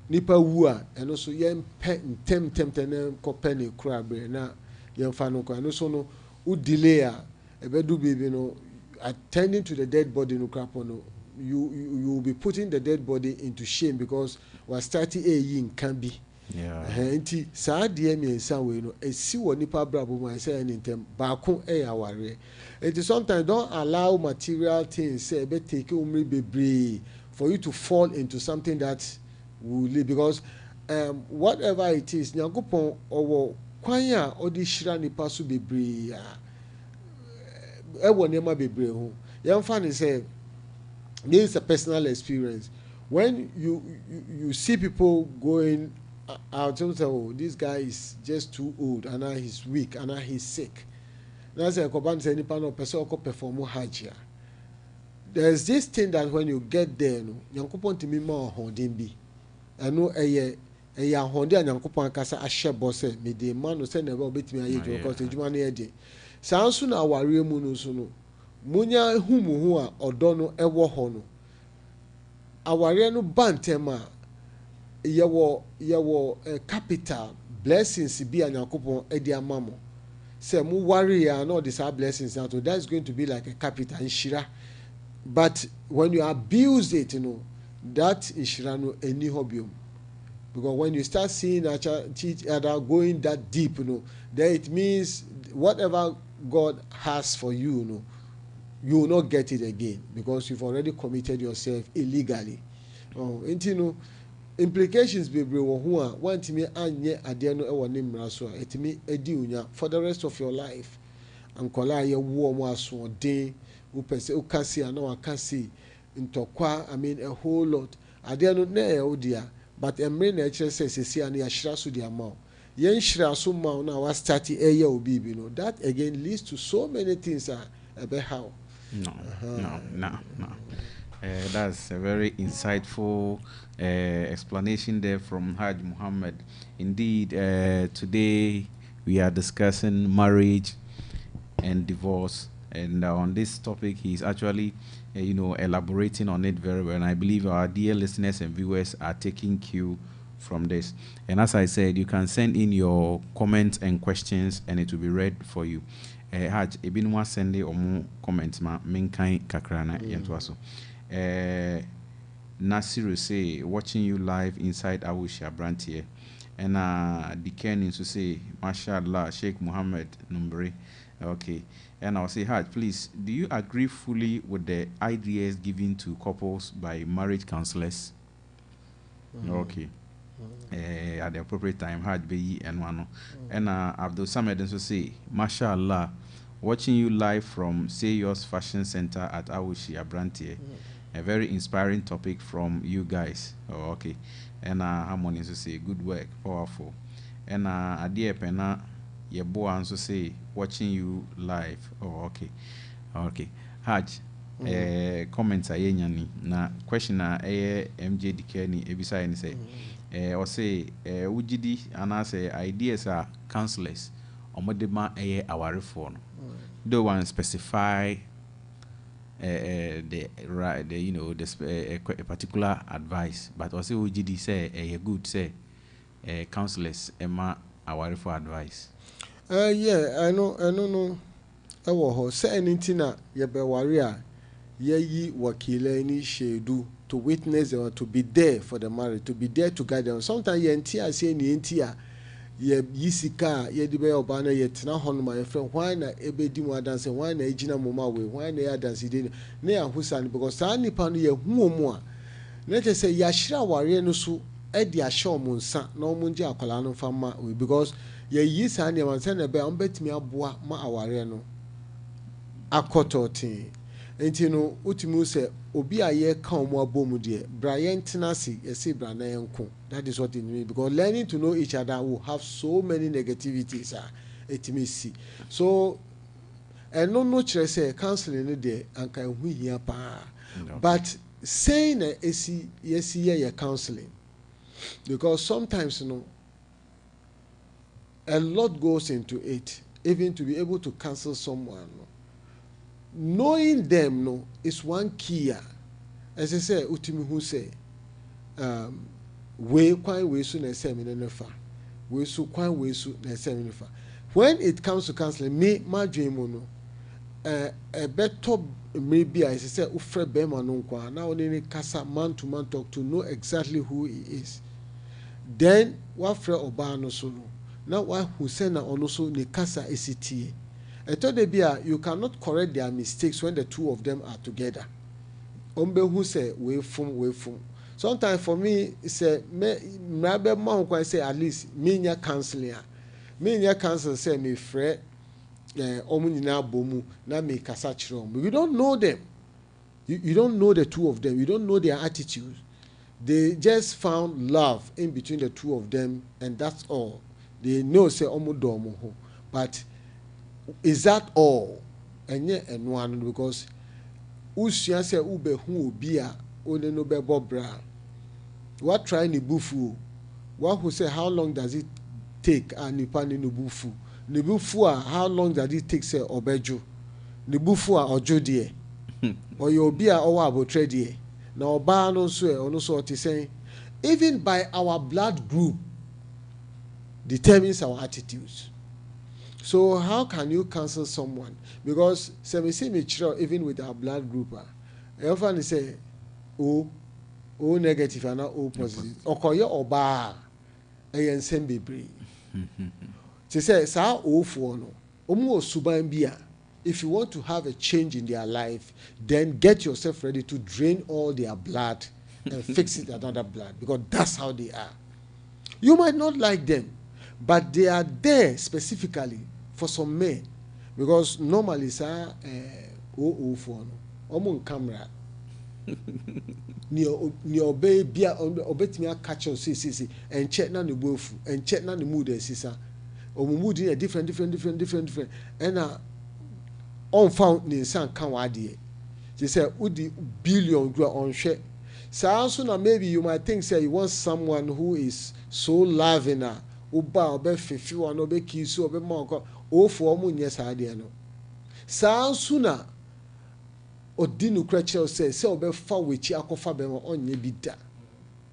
nipa wua, and also yen tem kopeni krabe na yen fano ko, and also no u delay a bedu baby no. Attending to the dead body no crap no, you will be putting the dead body into shame because we are starting a yin can be. Enti saa deɛ mmiɛnsa wei no esi wɔ nipa brabo mu ɛsɛ ɛne ntɛm baako ɛyɛ awareɛ. Enti sometimes don't allow material things say ebe take umri bebree for you to fall into something that will lead, because whatever it is Nyankopɔn ɔwɔ kwan a ɔde hyira nipa so bebree a ɛwɔ nneɛma bebree ho. Yɛmfa ne sɛ this is a personal experience. When you see people going out, you say, oh, this guy is just too old, and now he's weak, and now he's sick. Now say koban say nipa no person oko perform hajj. There's this thing that when you get there, no, Nyankopɔn timi ma honden bi. Ɛno ɛyɛ ahonden a Nyankopɔn akasa ahyɛ bɔ sɛ me de ma no sɛ na ɛbɛ obetimi ayɛ dwuma because edwuma no yɛ de. Saa nso na awareɛ mu no so no. Munya humuhu a ɔdɔ no ɛwɔ hɔ no. Awareɛ no ba ntɛm a yɛwɔ capital blessings bi a Nyankopɔn ɛde ama mo. Sɛ mu worry a na ɔde saa blessings na to, that's going to be like a capital nhyira. But when you abuse it, you know, that nhyira no ɛni hɔ biom. Because when you start seeing each other going that deep, you know, then it means whatever God has for you, you know, you will not get it again because you've already committed yourself illegally. You know, implications bebree wɔ ho a wantimi anyɛ adeɛ no ɛwɔ ne mmara so a etimi edi unya for the rest of your life. Ankola ye wo mo asoɔden wo pese wo kasi ana wa kasi ntɔkwa, I mean a whole lot. Adeɛ no na ɛyɛ wo dia, but emre na ɛkyerɛ sɛ sesi ana ya hyira so dia ma. Yen hyira so ma na wa start ɛyɛ obi bi no. That again leads to so many things ɛbɛ how. No. That's a very insightful explanation there from Haj Muhammad. Indeed, today we are discussing marriage and divorce, and on this topic he is actually elaborating on it very well, and I believe our dear listeners and viewers are taking cue from this. And as I said, you can send in your comments and questions and it will be read for you. Haj, ebinwa sende omu comments ma menkai kakrana yentuaso. Nasiru say, watching you live inside Awusha Brantier. And Diken to say, Mashallah, Sheikh Muhammad Numbre. Okay. And I'll say, Haj, please, do you agree fully with the ideas given to couples by marriage counselors? Okay. At the appropriate time, Haj Beyi and Wano. And Abdul Samed also say, Mashallah, watching you live from Say Yours Fashion Center at Awushi Abrantie. A very inspiring topic from you guys. Oh, okay. And Harmony also say, good work, powerful. And Adie Pena Yebo also say, watching you live. Oh, okay. Okay. Haj, comments are yenyani. Na question MJ Dikeni ebisa and say, or say, Ujidi and I say ideas are counselors. Omodema our reform. Though one specify the right, the a particular advice, but also OGD say a good say counselors Emma aware for advice. Yeah, I know. I was say anything na ye be warrior. Ye wakile ni shedu to witness or to be there for the marriage, to be there to guide them. Sometimes ye ntia say ni ntia ye yisika ye di be obana ye tena hon my friend why na ebedi mu dance why na ejina mama we why na ya dance dey na ya husan because sa nipa no ye hu omu a na te say ya hira ware no so e di ahye omu nsa na omu nje akwala no fama we because ye yi sa na man say na be on betimi aboa ma aware no akototin enti no utimi say obi a ye ka omu abomu de Brian tenasi ye say bra na yenko. That is what it means because learning to know each other will have so many negativities. It may see. So, and no chere say counseling there and can we hear pa. But saying yes, yeah, counseling because sometimes a lot goes into it, even to be able to counsel someone. Knowing them is one key. As I say, Utimi who say, we kwan we su na same ne fa we su kwan we su na same ne fa when it comes to counseling me my dream no a better maybe I say ufre be ma no kwa na oni kasa man to man talk to know exactly who he is then what fre oba no so no na wa who say na ono so ne kasa esitie eto de bia you cannot correct their mistakes when the two of them are together ombe who say we fum sometimes for me say me be man kwa say at least me nya counseling say me frɛ omu nyina bomu na me kasa kyerɛ omu. You don't know them, you don't know the two of them, you don't know their attitude. They just found love in between the two of them and that's all. They know say omu do omu ho, but is that all? Enye enwanu because usua say ube hu obi a one no be bobra. What try ni bufu? What who say how long does it take and nipa ni bufu? Ni bufu how long does it take say obejo? Ni bufu ojo die. Or you obi a owa abotre die. Na oba no so ono so oti say even by our blood group determines our attitudes. So how can you counsel someone? Because say me even with our blood group, I often say, O negative and O positive. Okoye oba ayen sembe bre. She say sa O for no. Omu osuban bia. If you want to have a change in their life, then get yourself ready to drain all their blood and fix it another blood because that's how they are. You might not like them, but they are there specifically for some men because normally sir for no omo camera ni obey bia obetimi catch us see and check na ne bofu and check na ne mood sisa omo mood is different and on found ni san kan wade they say udi billion grow on share so na maybe you might think say you want someone who is so loving uba obe fifi one obe kisu obe monko o for mu nye saade no saa suna odinu kreche say obe fa wechi akofa be mo onye bi da.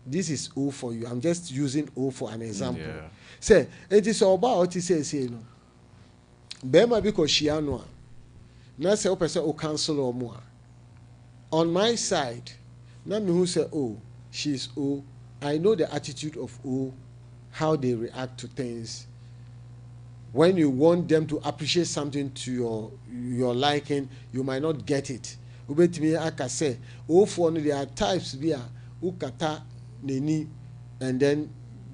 This is O for you. I'm just using O for an example. Yeah. Say it is oba oti say no be ma bi ko hia no a na say o pese o cancel o mo a on my side na me who say oh she's O. I know the attitude of O, how they react to things. When you want them to appreciate something to your liking, you might not get it. Ubetimi aka say, oh for there are types via ukata neni, and then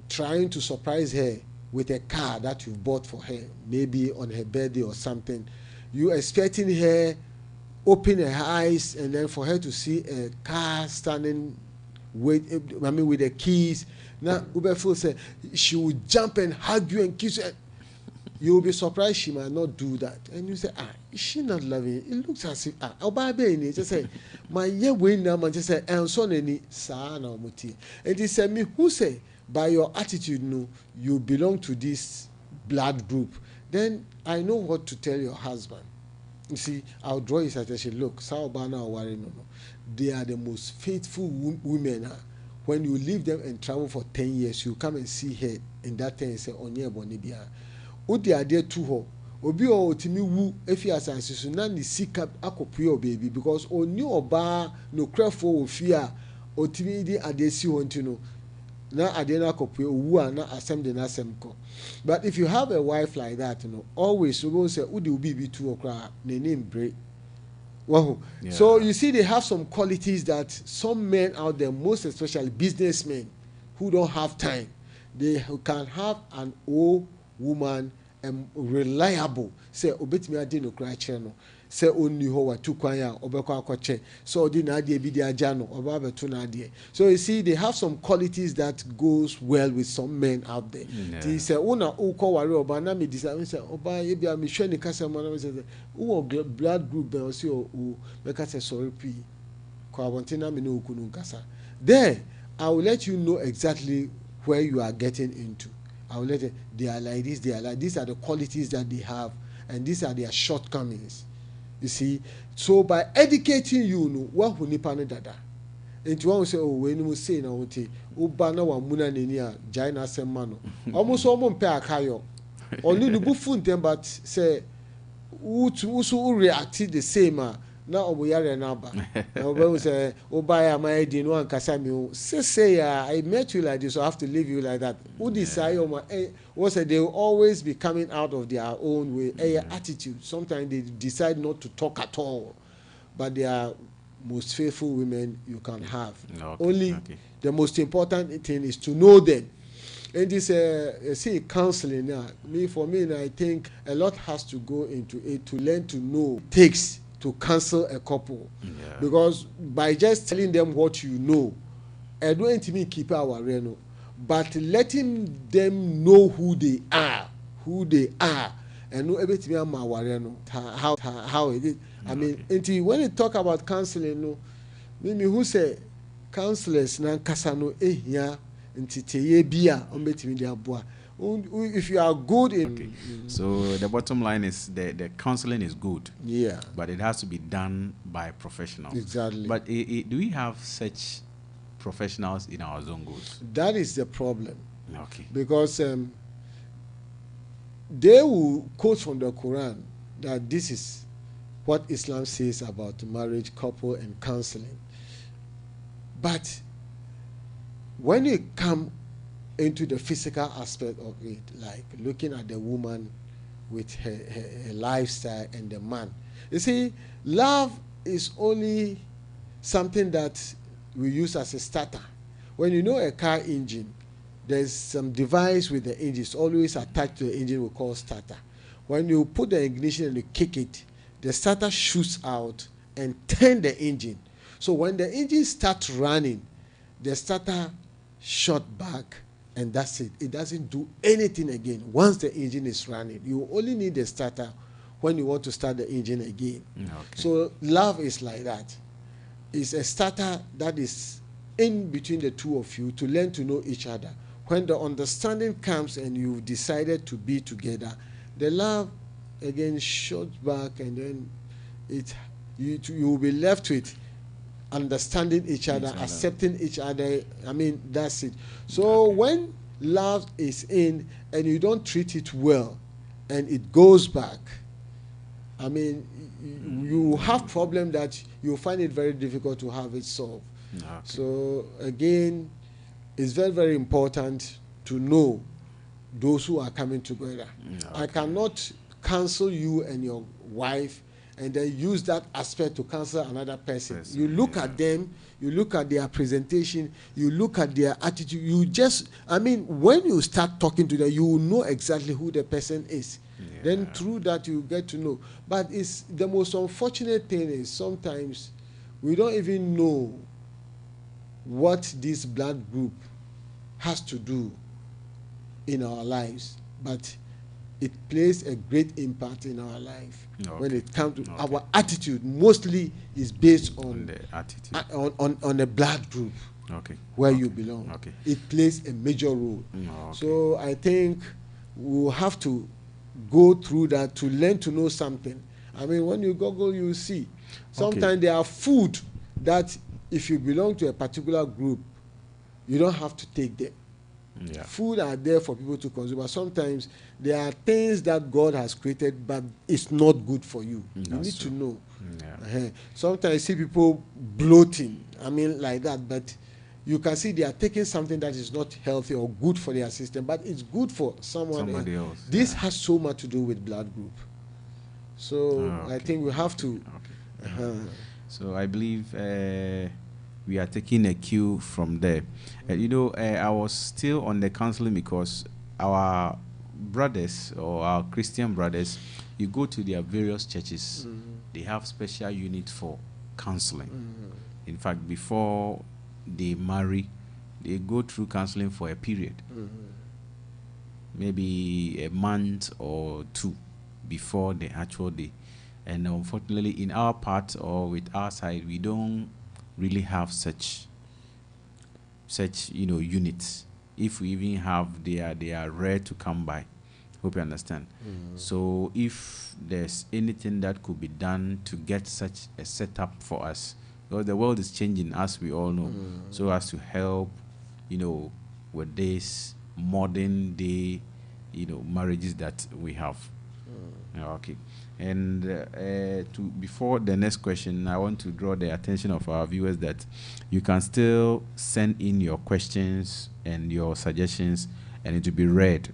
trying to surprise her with a car that you bought for her, maybe on her birthday or something. You expecting her open her eyes and then for her to see a car standing with the keys. Now Ubeful say she will jump and hug you and kiss you. You will be surprised she might not do that. And you say, is she not loving it? It looks as if just say, my year win now man just say, and so any sana muti. And he said me who say by your attitude no, you belong to this blood group. Then I know what to tell your husband. You see, I'll draw his attention. Look, Saobana or Warren, they are the most faithful women. When you leave them and travel for 10 years, you come and see her in that 10 years, say, Onye Bonibia. Udi are there to her. Obi o timi wu efi asase so na ni sika akopue baby because oni oba no crefo ofia otimi di adesi wonti no na ade na akopue owu a na asem de na asem ko. But if you have a wife like that, you know, always you go say udi obi bi tu okra na name break. Wow. Yeah. So you see they have some qualities that some men out there, most especially businessmen who don't have time, they can have an old woman reliable. Say obetimi ade no kra kire no. Say oni ho wa tu kwan ya obekwa akwache. So odi na ade bi di aja no oba beto na ade. So you see they have some qualities that goes well with some men out there. They say una uko wari oba na me decide say oba ye bia me hwe ni kasa mo na me say who blood group be o say o be kasa sorry pi. Ko abontina me no okunu kasa. There I will let you know exactly where you are getting into. I will let it, they are like this, they are like these are the qualities that they have, and these are their shortcomings. You see, so by educating you, no, what who nipa ne dada. And you want to say, oh, when you say na wote, ubana wa muna nenia, jaina semano. Almost almost pe akayo. Only the buffun them, but say, who react the same. Na obuyare na ba na obo say obaya my di no ankasa me say I met you like this, so I have to leave you like that. Who decide what say they will always be coming out of their own way attitude. Sometimes they decide not to talk at all, but they are most faithful women you can have. The most important thing is to know them. And this see counseling now, for me I think a lot has to go into it to learn to know takes to counsel a couple, because by just telling them what you know, I don't intimate keep our reno, but letting them know who they are, and know everything about our reno, how it is. I mean, until when you talk about counseling, no, me who say counselors na kasano ya until te bia ombetimi dia boa. If you are good in so the bottom line is the counseling is good, but it has to be done by professionals. Exactly. But do we have such professionals in our zongos? That is the problem. Because they will quote from the Quran that this is what Islam says about marriage, couple, and counseling. But when you come into the physical aspect of it, like looking at the woman with her lifestyle and the man. You see, love is only something that we use as a starter. When you know a car engine, there's some device with the engine. It's always attached to the engine we call starter. When you put the ignition and you kick it, the starter shoots out and turn the engine. So when the engine starts running, the starter shot back, and that's it. It doesn't do anything again once the engine is running. You only need the starter when you want to start the engine again. So love is like that. It's a starter that is in between the two of you to learn to know each other. When the understanding comes and you've decided to be together, the love again shoots back, and then you will be left with understanding each other, accepting each other. I mean, that's it. So when love is in and you don't treat it well and it goes back, I mean, you have problem that you find it very difficult to have it solved. So again, it's very, very important to know those who are coming together. I cannot counsel you and your wife and then use that aspect to counsel another person. You look at them, you look at their presentation, you look at their attitude. You just, I mean, when you start talking to them, you will know exactly who the person is. Then through that, you get to know. But it's the most unfortunate thing is sometimes we don't even know what this blood group has to do in our lives. But it plays a great impact in our life. When it comes to our attitude, mostly is based on the attitude, on the blood group where you belong. It plays a major role. So I think we'll have to go through that to learn to know something. I mean, when you Google, you see. Sometimes there are food that if you belong to a particular group, you don't have to take them. Yeah. Food are there for people to consume, but sometimes there are things that God has created, but it's not good for you. You need to know. Yeah. Sometimes you see people bloating, I mean, like that, but you can see they are taking something that is not healthy or good for their system, but it's good for somebody else. This has so much to do with blood group. So I think we have to. So I believe we are taking a cue from there. I was still on the counseling because our brothers or our Christian brothers, you go to their various churches, they have special units for counseling. In fact, before they marry, they go through counseling for a period, maybe a month or two before the actual day. And unfortunately, in our part or with our side, we don't really have such units. If we even have, they are rare to come by. Hope you understand. So if there's anything that could be done to get such a setup for us, because the world is changing, as we all know, so as to help, with this modern day, marriages that we have. Okay. And before the next question, I want to draw the attention of our viewers that you can still send in your questions and your suggestions, and it will be read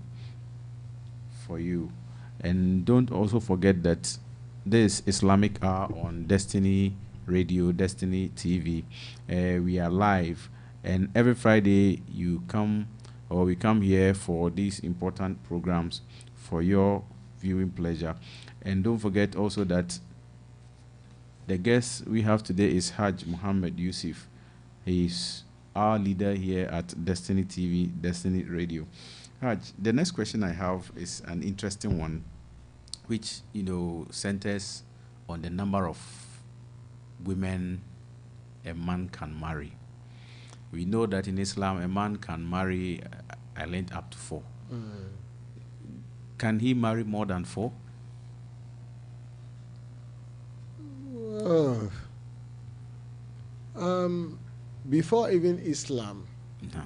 for you. And don't also forget that this Islamic Hour on Destiny Radio, Destiny TV, we are live, and every Friday we come here for these important programs for your viewing pleasure. And don't forget also that the guest we have today is Hajj Muhammad Yusuf. He is our leader here at Destiny TV, Destiny Radio. Hajj, the next question I have is an interesting one, which centers on the number of women a man can marry. We know that in Islam a man can marry a length up to 4. Can he marry more than 4? Before even Islam, no.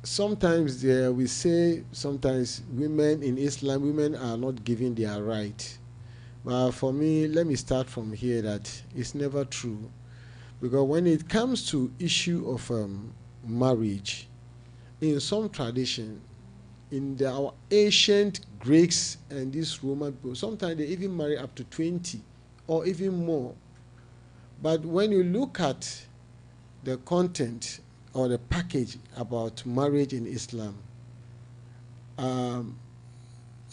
Sometimes we say sometimes women in Islam, women are not given their right. But for me, let me start from here that it's never true. Because when it comes to issue of marriage, in some tradition, our ancient Greeks and these Roman people, sometimes they even marry up to 20 or even more. But when you look at the content or the package about marriage in Islam, and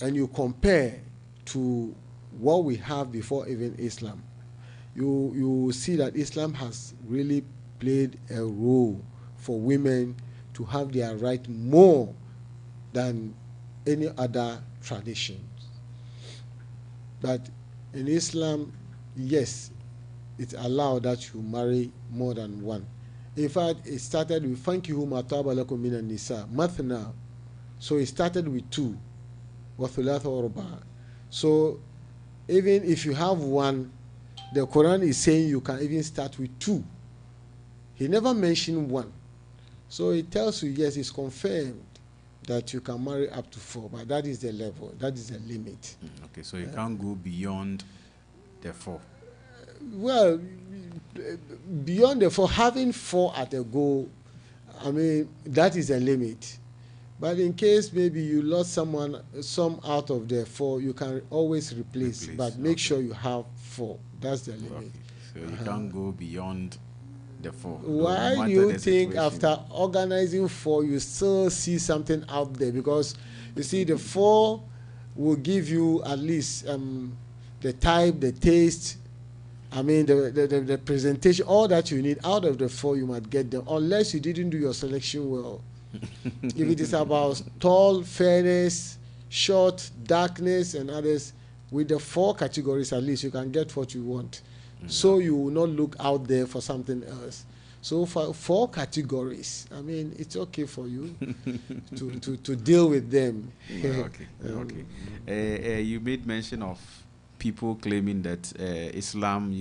you compare to what we have before even Islam, you see that Islam has really played a role for women to have their right more than any other traditions. But in Islam, yes, it's allowed that you marry more than one. In fact, it started with "Fankihu ma taba lakum minan nisa mathna." So it started with 2, wa thulatha wa ruba'. So even if you have one, the Quran is saying you can even start with 2. He never mentioned 1. So it tells you, yes, it's confirmed that you can marry up to 4, but that is the level, that is the limit. Okay, so you can't go beyond the 4. Well, beyond the 4, having 4 at a go, I mean, that is a limit. But in case maybe you lost some out of the 4, you can always replace. But make sure you have 4. That's the limit. Okay. So you can't go beyond the 4. Why do you think after organizing 4, you still see something out there? Because you see, the 4 will give you at least the type, the taste, I mean, the presentation, all that you need. Out of the 4, you might get them, unless you didn't do your selection well. If it is about tall, fairness, short, darkness, and others, with the 4 categories at least, you can get what you want. So you will not look out there for something else. So for 4 categories, I mean, it's okay for you to deal with them. Okay. You made mention of people claiming that Islam,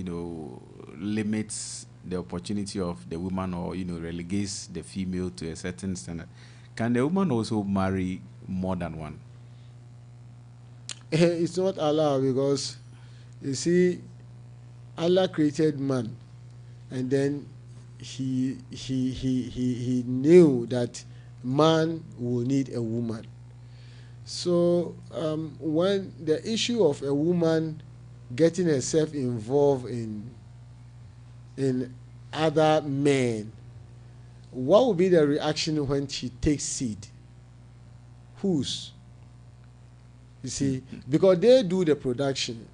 limits the opportunity of the woman, or relegates the female to a certain standard. Can the woman also marry more than one? It's not allowed, because you see, Allah created man, and then he knew that man will need a woman. So when the issue of a woman getting herself involved in other men, what will be the reaction when she takes seed? Whose? You see, because they do the production,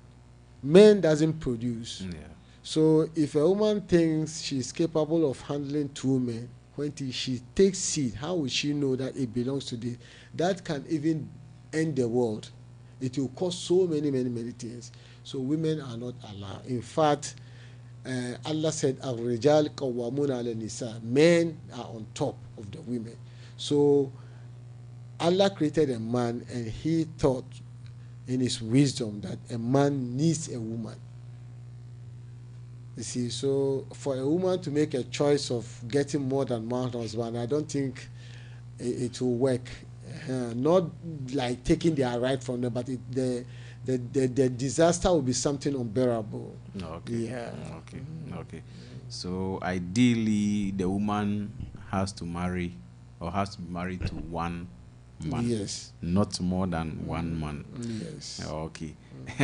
men doesn't produce. Yeah. So if a woman thinks she's capable of handling 2 men, when she takes seed, how will she know that it belongs to this? That can even end the world. It will cause so many things. So women are not allowed. In fact, Allah said, "Ar-rijal qawwamuna 'ala nisa." Men are on top of the women. So Allah created a man, and he thought in his wisdom that a man needs a woman. You see, so for a woman to make a choice of getting more than one husband, I don't think it will work. Not like taking their right from them, but the disaster will be something unbearable. Okay. Yeah. Okay. So ideally, the woman has to marry, or has to be married to one man. Yes. Not more than one man. Yes. Okay.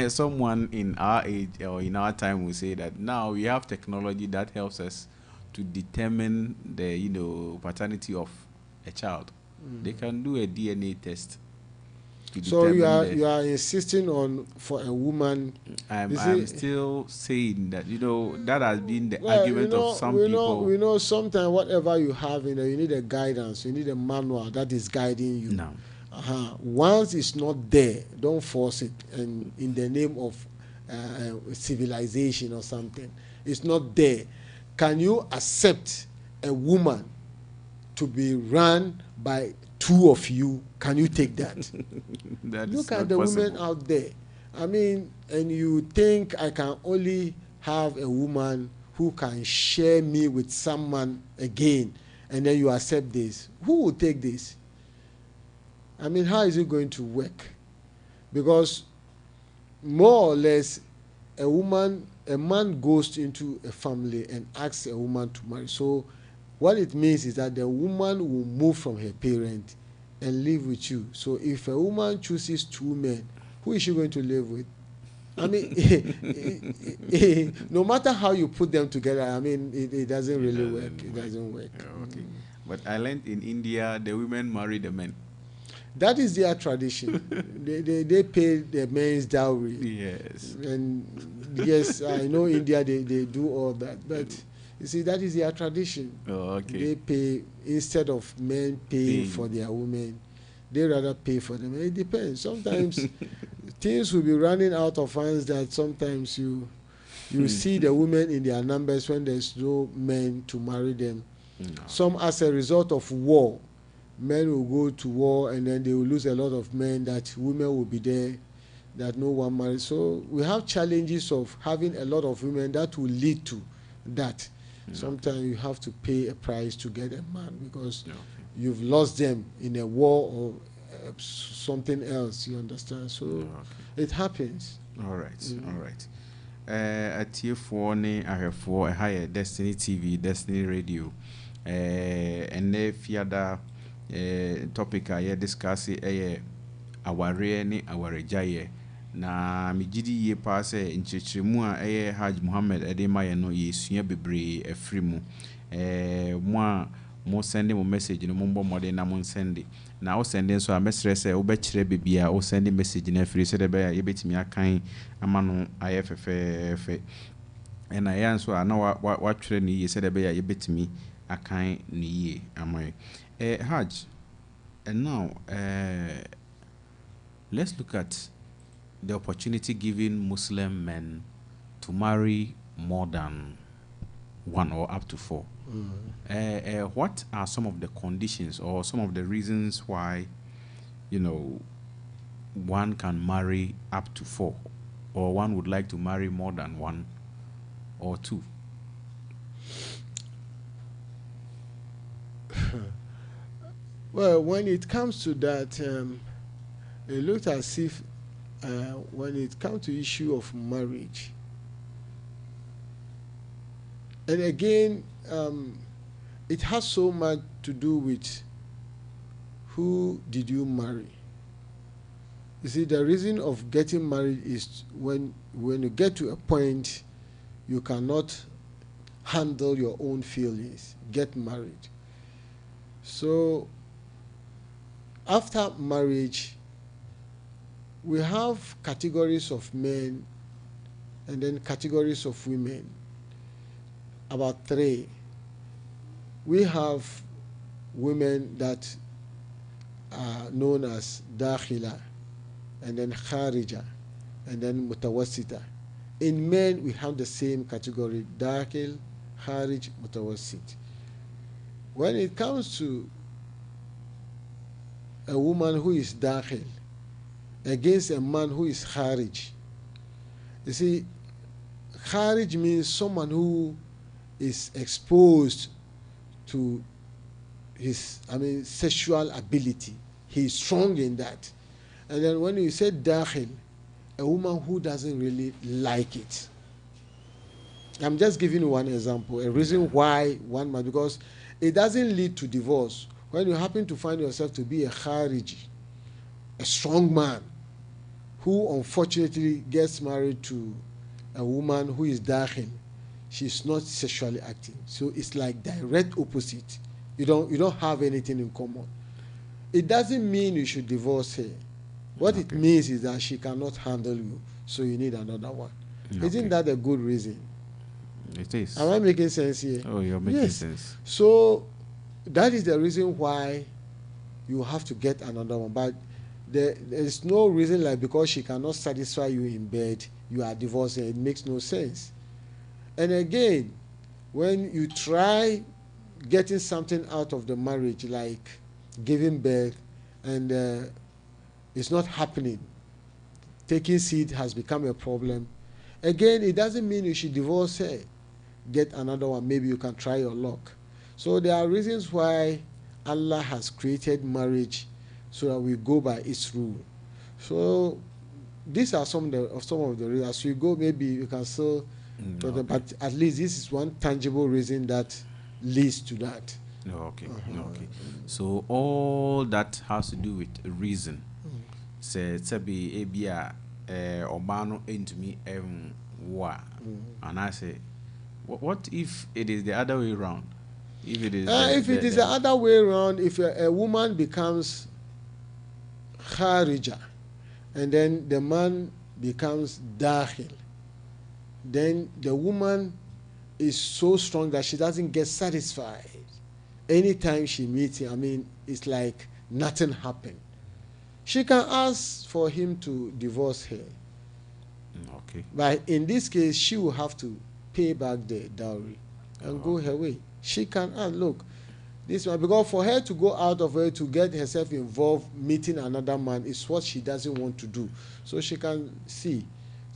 Someone in our age or in our time will say that now we have technology that helps us to determine the paternity of a child. They can do a DNA test. So you are insisting on for a woman. I'm still saying that that has been the argument of some people. We know sometimes whatever you have, you need a guidance, you need a manual that is guiding you. No. Once it's not there, don't force it, and in the name of civilization or something, it's not there. Can you accept a woman to be run by 2 of you? Can you take that? Look at the women out there. I mean, and you think I can only have a woman who can share me with someone again, and then you accept this. Who will take this? I mean, how is it going to work? Because more or less, a man goes into a family and asks a woman to marry. So what it means is that the woman will move from her parent and live with you. So if a woman chooses 2 men, who is she going to live with? I mean, no matter how you put them together, I mean, it doesn't really work. It doesn't work. Okay. But I learned in India, the women marry the men. That is their tradition. they pay the men's dowry. Yes. And yes, I know India, they do all that. But you see, that is their tradition. Oh, okay. They pay, instead of men paying for their women, they rather pay for them. It depends. Sometimes things will be running out of hands that sometimes you see the women in their numbers when there's no men to marry them. No. Some, as a result of war, men will go to war and then they will lose a lot of men, that women will be there, that no one marries. So we have challenges of having a lot of women that will lead to that. Sometimes you have to pay a price to get a man because you've lost them in a war or something else, you understand? So it happens. All right. All right. Atiefoɔ ne ahwɛfoɔ ɛha yɛ Destiny TV, Destiny Radio. Ɛnɛ fiada topic a yɛ discuss ɛyɛ awareɛ ne awaregyaeɛ. Na megidi yie paa sɛ nkyerɛkyerɛmu a ɛyɛ Hajj Muhammad ɛde ma yɛ no yɛsua bebree ɛfiri mu. Mo a mo send mo message no mo mbɔ mmɔden na mo send. Na wo send nso a mesrɛ sɛ wo bɛkyerɛ beebi a wo send message na afiri sɛ de bɛyɛ yɛbɛtumi akan ama no ayɛ fɛfɛɛfɛ. Ɛna yɛ nso a na watwerɛ ne yie sɛ de bɛyɛ yɛbɛtumi akan ne yie ama yɛ. Hajj, and now let's look at the opportunity given Muslim men to marry more than 1 or up to 4. What are some of the conditions or some of the reasons why, one can marry up to 4, or one would like to marry more than 1 or 2? Well, when it comes to that, it looks as if when it comes to issue of marriage, and again, it has so much to do with who did you marry. You see, the reason of getting married is when you get to a point you cannot handle your own feelings, get married. So after marriage, we have categories of men and then categories of women. About 3. We have women that are known as dakhila, and then kharija, and then mutawassita. In men, we have the same category: dakhil, kharij, mutawassit. When it comes to a woman who is dakhil against a man who is kharij, you see, kharij means someone who is exposed to his, sexual ability. He is strong in that. And then when you say dakhil, a woman who doesn't really like it. I'm just giving you one example, a reason why one man, because it doesn't lead to divorce. When you happen to find yourself to be a khariji, a strong man, who unfortunately gets married to a woman who is dakhil, she's not sexually active. So it's like direct opposite. You don't have anything in common. It doesn't mean you should divorce her. What it means is that she cannot handle you, so you need another one. Isn't that a good reason? It is. Am I making sense here? Oh, you're making sense. So that is the reason why you have to get another one. But there is no reason like because she cannot satisfy you in bed, you are divorcing. It makes no sense. And again, when you try getting something out of the marriage, like giving birth, and it's not happening, taking seed has become a problem. Again, it doesn't mean you should divorce her. Get another one. Maybe you can try your luck. So there are reasons why Allah has created marriage so that we go by its rule. So these are some of the reasons. As we go, maybe you can still, but at least this is one tangible reason that leads to that. Okay. So all that has to do with reason. Say be ebia obano entumi wa, and I say, what if it is the other way around? If it is the other way around, if a woman becomes kharija and then the man becomes dakhil, then the woman is so strong that she doesn't get satisfied. Anytime she meets him, it's like nothing happened. She can ask for him to divorce her. Okay. But in this case, she will have to pay back the dowry and go her way. She can ask, look, this one, because for her to go out of her to get herself involved meeting another man is what she doesn't want to do. So she can see,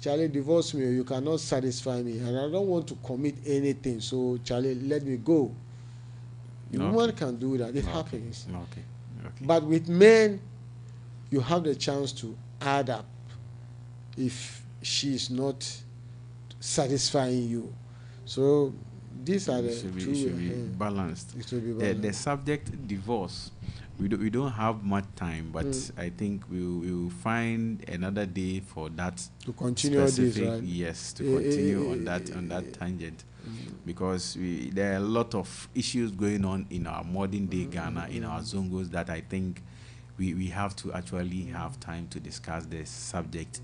Charlie, divorce me, you cannot satisfy me, and I don't want to commit anything, so Charlie, let me go. The woman can do that. It happens. Okay. But with men, you have the chance to add up if she is not satisfying you. So these are the two. It should be balanced. It should be balanced. The subject divorce, we don't have much time, but I think we will find another day for that to continue specific, this, right? Yes, to continue on that tangent, because there are a lot of issues going on in our modern day Ghana, in our zongos, that I think we have to actually have time to discuss the subject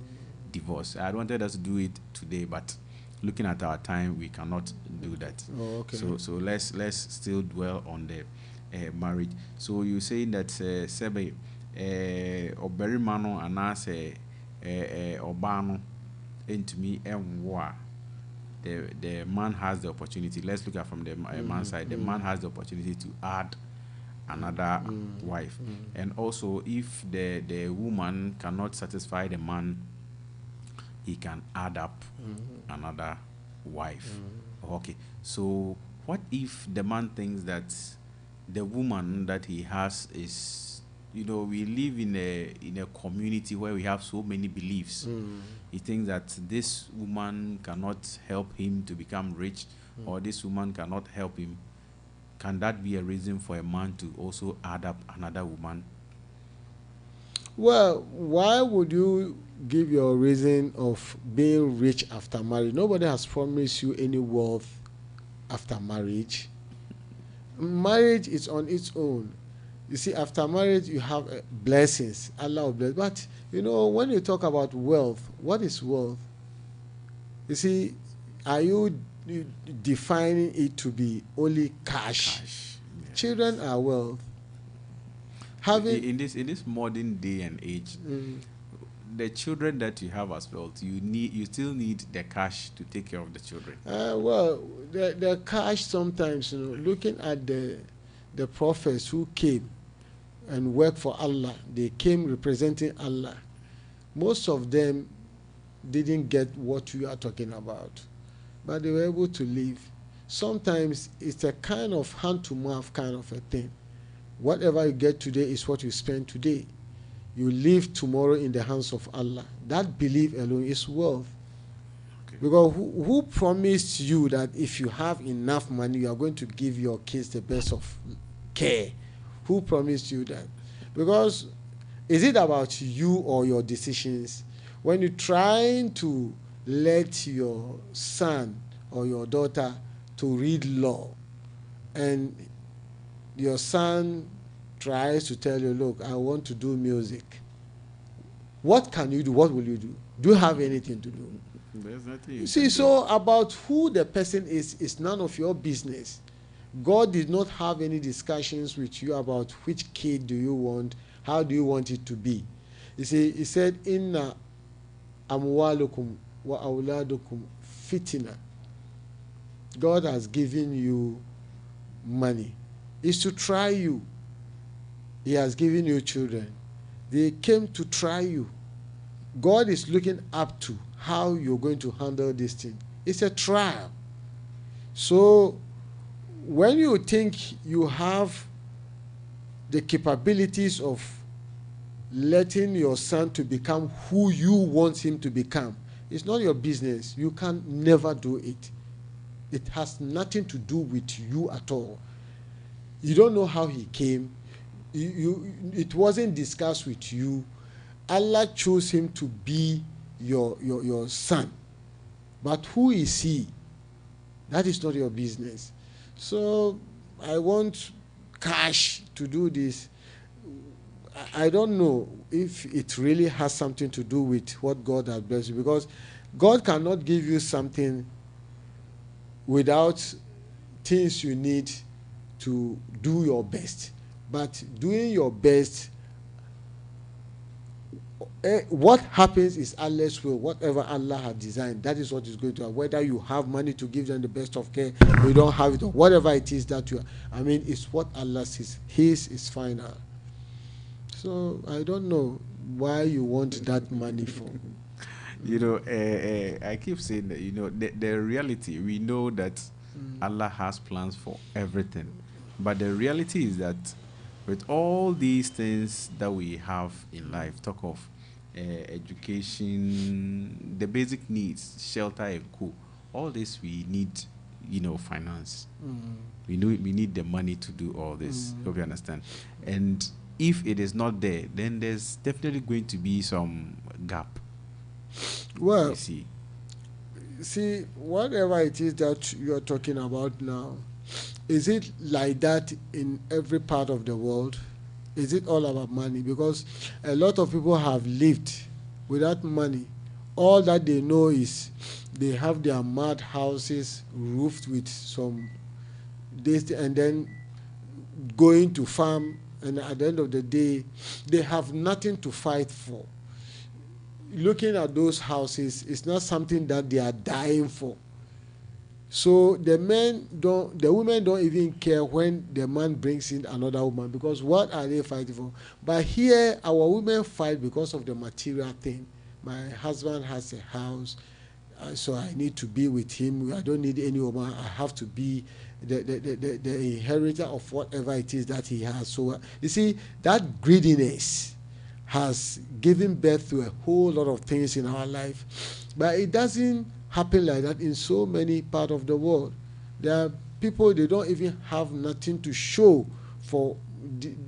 divorce. I wanted us to do it today, but looking at our time, we cannot do that. So let's still dwell on the marriage. So you saying that sebe oberimano anase obano entumi enwa, the man has the opportunity. Let's look at from the man's side. The man has the opportunity to add another wife, and also if the woman cannot satisfy the man, he can add up another wife. Okay, so what if the man thinks that the woman that he has is, we live in a community where we have so many beliefs. He thinks that this woman cannot help him to become rich, or this woman cannot help him. Can that be a reason for a man to also add up another woman? Well, why would you give your reason of being rich after marriage? Nobody has promised you any wealth after marriage. Marriage is on its own. You see, after marriage, you have blessings. Allah will bless. But, when you talk about wealth, what is wealth? You see, are you defining it to be only cash? Yes. Children are wealth. In this modern day and age, the children that you have as wealth, you still need the cash to take care of the children. Well, the cash sometimes, looking at the prophets who came and worked for Allah, they came representing Allah. Most of them didn't get what you are talking about, but they were able to live. Sometimes it's a kind of hand-to-mouth kind of a thing. Whatever you get today is what you spend today. You live tomorrow in the hands of Allah. That belief alone is wealth. Okay. Because who promised you that if you have enough money, you are going to give your kids the best of care? Who promised you that? Because is it about you or your decisions? When you're trying to let your son or your daughter to read law, and your son tries to tell you, look, I want to do music. What can you do? What will you do? Do you have anything to do? There's nothing you see, can so about who the person is none of your business. God did not have any discussions with you about which kid do you want, how do you want it to be. You see, he said, Inna amwalukum wa awladukum fitina. God has given you money. It's to try you. He has given you children. They came to try you. God is looking up to how you're going to handle this thing. It's a trial. So when you think you have the capabilities of letting your son to become who you want him to become, it's not your business. You can never do it. It has nothing to do with you at all. You don't know how he came. It wasn't discussed with you. Allah chose him to be your son. But who is he? That is not your business. So I want cash to do this. I don't know if it really has something to do with what God has blessed you, because God cannot give you something without things you need to do your best. But doing your best, what happens is Allah's will. Whatever Allah has designed, that is what is going to happen. Whether you have money to give them the best of care, or you don't have it, or whatever it is that you are. I mean, it's what Allah says. His is final. So I don't know why you want that money for. I keep saying that, the reality, we know that Allah has plans for everything. But the reality is that with all these things that we have in life, talk of education, the basic needs, shelter and co, all this we need, finance. We need the money to do all this. Hope you understand. And if it is not there, then there's definitely going to be some gap. Well, see, whatever it is that you're talking about now, is it like that in every part of the world? Is it all about money? Because a lot of people have lived without money. All that they know is they have their mud houses roofed with some this, and then going to farm, and at the end of the day, they have nothing to fight for. Looking at those houses, it's not something that they are dying for. So the women don't even care when the man brings in another woman, because what are they fighting for? But here, our women fight because of the material thing. My husband has a house, so I need to be with him. I don't need any woman. I have to be the inheritor of whatever it is that he has. So you see, that greediness has given birth to a whole lot of things in our life, but it doesn't happen like that in so many parts of the world. There are people, they don't even have nothing to show for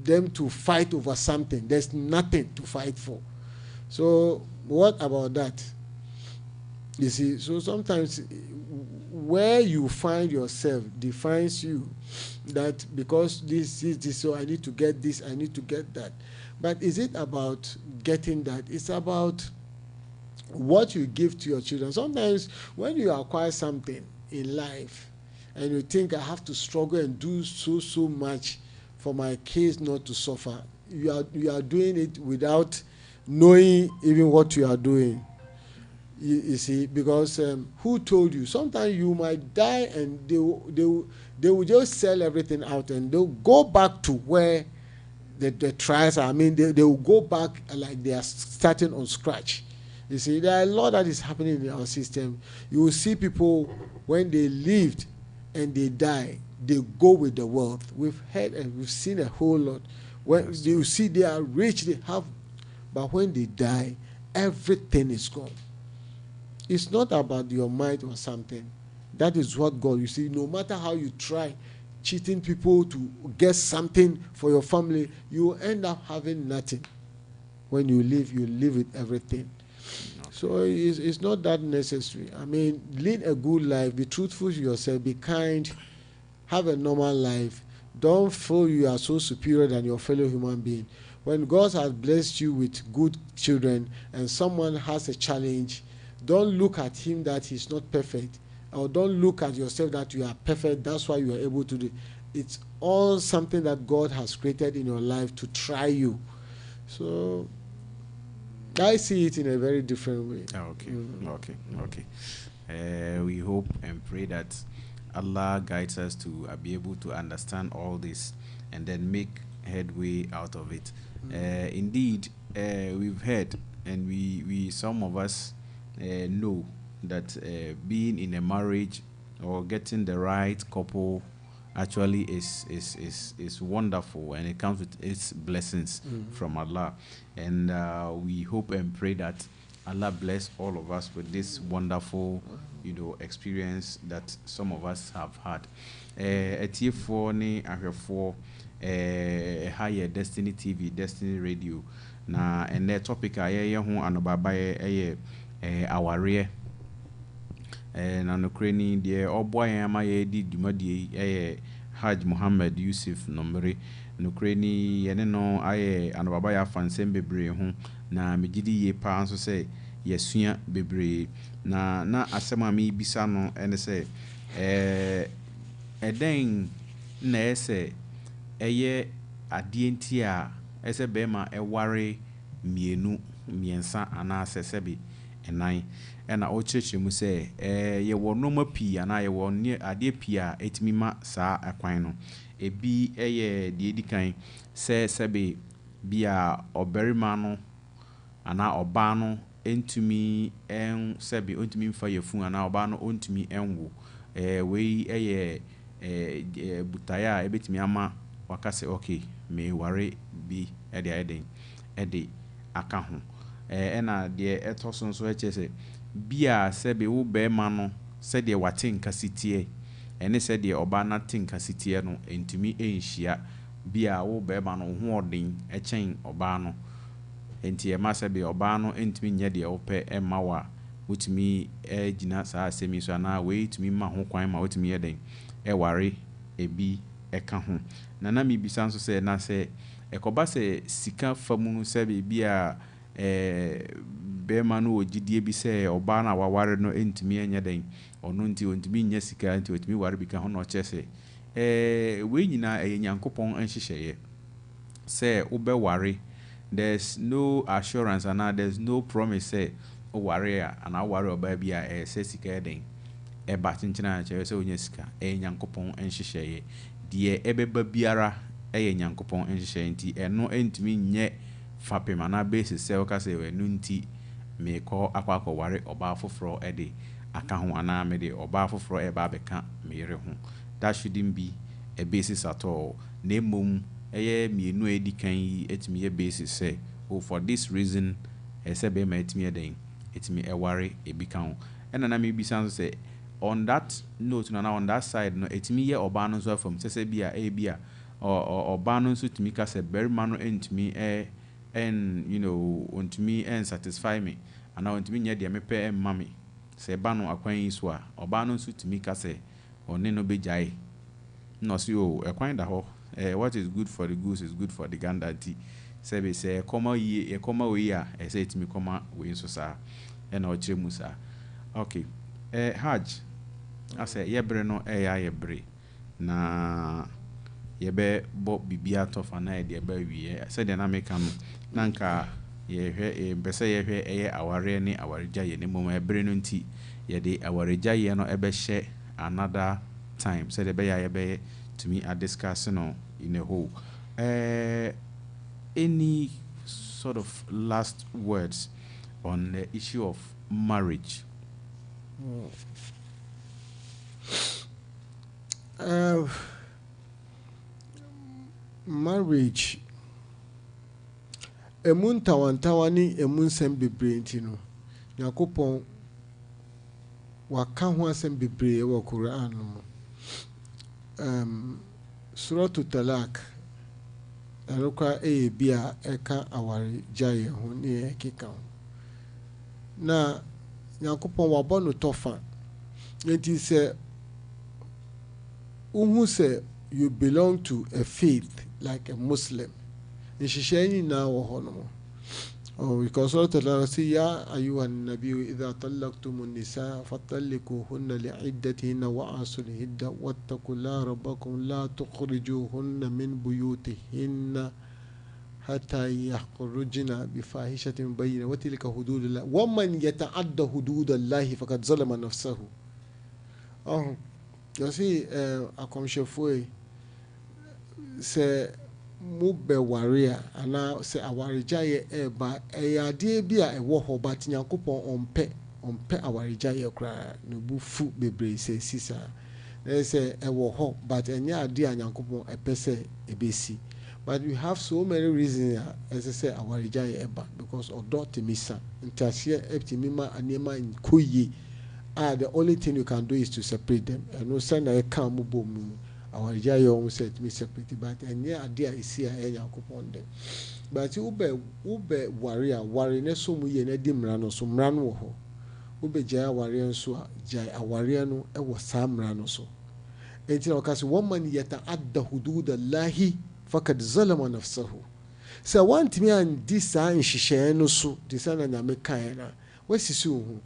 them to fight over something. There's nothing to fight for. So what about that? You see, so sometimes where you find yourself defines you, that because this, so I need to get this, I need to get that. But is it about getting that? It's about what you give to your children. Sometimes when you acquire something in life and you think, I have to struggle and do so much for my kids not to suffer, you are doing it without knowing even what you are doing. You see, because who told you? Sometimes you might die and they will just sell everything out and they'll go back to where the trials are. I mean, they will go back like they are starting on scratch. You see, there are a lot that is happening in our system. You will see people, when they lived and they die, they go with the wealth. We've heard and we've seen a whole lot. When you see they are rich, they have, but when they die, everything is gone. It's not about your might or something. That is what God, you see, no matter how you try cheating people to get something for your family, you will end up having nothing. When you live with everything. So it's not that necessary. I mean, lead a good life, be truthful to yourself, be kind, have a normal life. Don't feel you are so superior than your fellow human being. When God has blessed you with good children and someone has a challenge, don't look at him that he's not perfect, or don't look at yourself that you are perfect, that's why you are able to do it. It's all something that God has created in your life to try you. So I see it in a very different way. Okay. We hope and pray that Allah guides us to be able to understand all this and then make headway out of it. Indeed, we've heard, and we some of us know that being in a marriage or getting the right couple actually is wonderful, and it comes with its blessings from Allah. And we hope and pray that Allah bless all of us with this wonderful, experience that some of us have had. Etiefo ni ahwefo higher Destiny TV, Destiny Radio. Na ene topic ayeye ho anobabaye aware. Na nokreni de oboyan ama ye di dwumadie Haj Muhammad Yusuf Nomre nokreni yene no aye anobaba ya fansem bebre ho na megidi ye pa nso se yesua bebre na asema mi bisa no ene se eden na ese eye adienti a ese bema eware miensa ana sesebe enan ena ocheche mu se ye wo noma pi ana ye wo ade pi a etimi ma saa akwan no ebi eye de edikan se sebe bia oberima no ana oba no entumi sebe ontumi mfa yefu ana oba no ontumi enwo we eye butaya ebetimi ama wakase okay me ware bi ede aka ho ena de etoso so echese bia sebe wo be ma no se de wate nkasitie ene se de oba na tinkasitie no entumi enhia bia wo be ma no ho odin echen oba no enti e ma sebe oba no entumi nye de ope ema wa wotumi gina saa semi so na we tumi ma ho kwan ma wotumi yeden ware ebi eka ho na mi bisa nso se na se ekoba se sika famu se bia bema no ogidie bi se oba na waware no entumi enya den ono nti ontumi nya sika nti otumi ware bi ka ho no chese we nyina nyankopon anhyehyeye se ube ware, there's no assurance and there's no promise say o ware and I ware oba bia se sika den eba chinchina kyerɛ sɛ onya sika nyankopɔn nhyehyɛeɛ deɛ ɛbɛba biara nyankopɔn nhyehyɛeɛ nti ɛno ntumi nyɛ fapem ana basis sɛ woka sɛ ɛno nti mekɔ akɔware ɔbaa foforɔ ɛde aka ho ana mede ɔbaa foforɔ ɛba abɛka meyere ho. That shouldn't be a basis at all. Na mmom mmienu a edi kan yi etimi yɛ basis sɛ for this reason ɛsɛ bɛma etimi ɛden etimi ɛware ebi ka ho. Ɛna na me bisa nso sɛ on that note na on that side no etimi yɛ ɔbaa no nso afam sɛ bi a ɔbaa no nso timi ka sɛ barima no ntimi ontimi satisfy me ana ontimi nyɛ deɛ mepɛ mma me sɛ ba no akwan yi so a ɔbaa no nso timi ka sɛ ɔne no bɛgyae no si ɛkwan da hɔ what is good for the goose is good for the gander ti sɛ be sɛ ɛkɔma wei a ɛsɛ etimi kɔma wei nso saa ɛna ɔkyerɛ mu saa. Okay, Hajj asɛ yɛbere no yɛbere na yɛbɛbɔ bibia tɔfa na yɛde ɛba wie sɛdeɛ na meka no na nka mpɛ sɛ yɛhwɛ ɛyɛ awareɛ ne awaregyaeɛ ne mmom ɛbere no nti yɛde awaregyaeɛ no ɛbɛhyɛ another time sɛdeɛ ɛbɛyɛ yɛbɛyɛ tumi discuss no in a whole. Any sort of last words on the issue of marriage? Marriage emun tawantawani emun sem bebre nti no Yakopon waka ho asem bebre wɔ Quran no Suratu Talak ɛnokwa bia ɛka aware gyae ho ne ɛkeka ho na Yakopon wabɔ no tɔfa nti sɛ uhu sɛ you belong to a faith like a Muslim. Nishisheni na wahono. Oh, because Allah Ta'ala say, Ya ayyuhan nabiyyu idha talaqtumun nisa fatalliquhunna li'iddatihinna wa asul hidda wattaqullaha rabbakum la tukhrijuhunna min buyutihinna hatta yakhrujna bifahishatin bayyina wa tilka hududullah wa man yata'adda hududallahi faqad zalama nafsahu. Oh, you see, akomshefo se mube waria ana se awaregyaye eba eyade bia ewo ho but Nyankopon onpe awaregyaye kra no bufu bebre se sisa se ewo ho but enya ade a Nyankopon epese ebesi. But we have so many reasons as I say awaregyaye eba because odo temisa ntase eptimima anema nkoyi. The only thing you can do is to separate them. And no send a calm boom. Our jay almost said me separate, but and yeah, idea is here and upon them. But ube warrior, warrior, so we and Edim Rano, some rano ho. Ube jaya warrior so jay a warrior no, it was Sam Rano so. And you know, because woman yet at the hudu the lahi, fakad zalaman of Sahu. So one to me and this sign she share no so, this son and Americana. Where's his soon?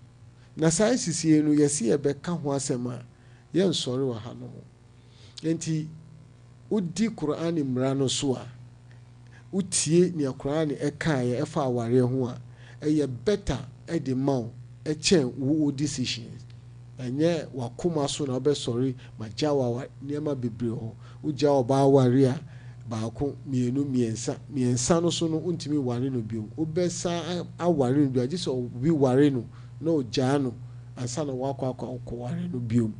Na science sie no yesi ebeka ho asema ye nsori wa ha no enti udi Qur'an imra no so a utie ne Qur'an eka ye efa aware ho a eye better e de maw e chen wo decisions enye wakoma so na obesori majawa niema bebre ho uja oba aware a baako mienu miensa no so no untimi ware no biom obesa aware no bi so obi ware no no jano ansa na wakwa kware no biom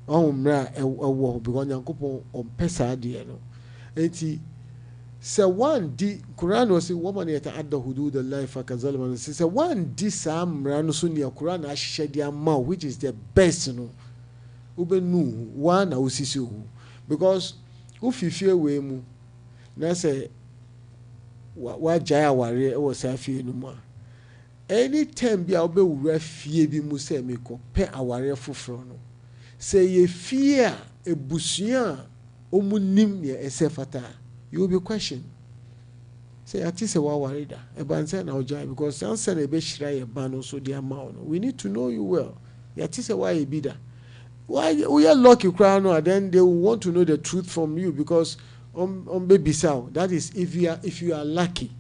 mra ewo because Nyankopon ompesa de no enti se one di Quran was say woman yata adda hudud Allah fa kazalman se one di samra no so ne Quran ahye dia ma which is the best no ubenu one na usisi ho because ufifie we mu na se wa jaya ware e wo safie no mu anytime bi a obe wura fie bi mu se me ko pe aware foforo no se ye fie a ebusua omunim ne esefata you will be questioned say ati se wa ware da e ban say na oja because sanse na be shira ye ban no so dia ma no we need to know you well ya ati se wa ye bi da why we are lucky crown no then they will want to know the truth from you because on baby sound that is if you are lucky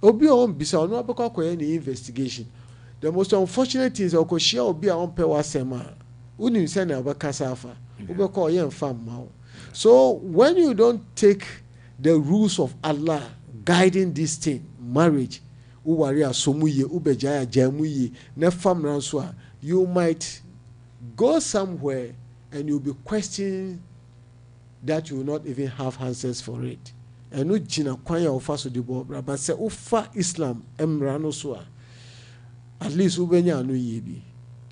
obi on bisa no abekwa koye ni investigation the most unfortunate thing is okoshia obi a onpe wasema unim say na obakasa afa obeko ye mfam ma. So when you don't take the rules of Allah guiding this thing, marriage, uwari asomuye ubejaya jamuye na famra so you might go somewhere and you'll be questioning that you will not even have answers for it. And no jina kwanya ofa so de bobra but say ufa Islam emra no so at least ubenya no yebi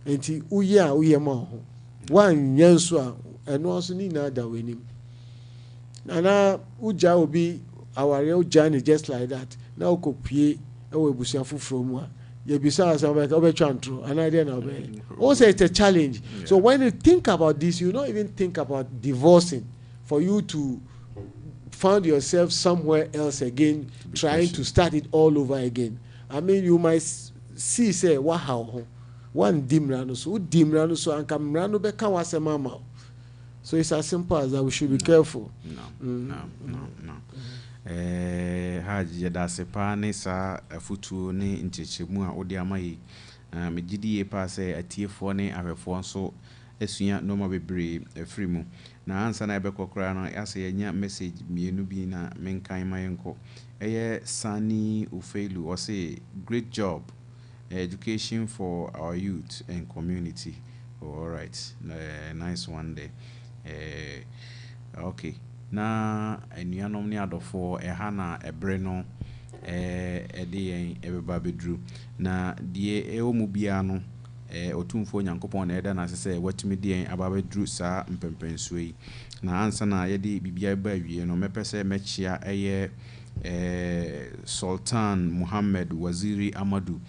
enti uye ma ho wan nyanso a eno also ni na da wenim na uja obi aware uja ni just like that na okopie e we busia fufuro mu a ye bisa asamba ka obetwa ntro anade na obe also it's a challenge. So when you think about this, you don't even think about divorcing for you to find yourself somewhere else again, trying to start it all over again. I mean, you might see, say, wow, one dimrano so and kamrano beka wase mama. So it's as simple as that. We should be careful. No. Haji da sepa ne sa afutu ne nchechemu a odi amayi megidi ye pa se atiefo ne ahwefo nso esua no ma bebre afri mu na ansa na ebekokra no ase yenya message mienu bi na menkan mayenko eye Sani Ufelu or say great job education for our youth and community. All right, nice one there. Okay, na enuanom ne adofo eha na ebre no ede ebeba bedru na die eomu bia no otumfo nyankopon na eda na sese watimi die ababedru sa mpempenso yi na ansa na yede bibia ba wie no mepese mechia eye Sultan Muhammad Waziri Amadu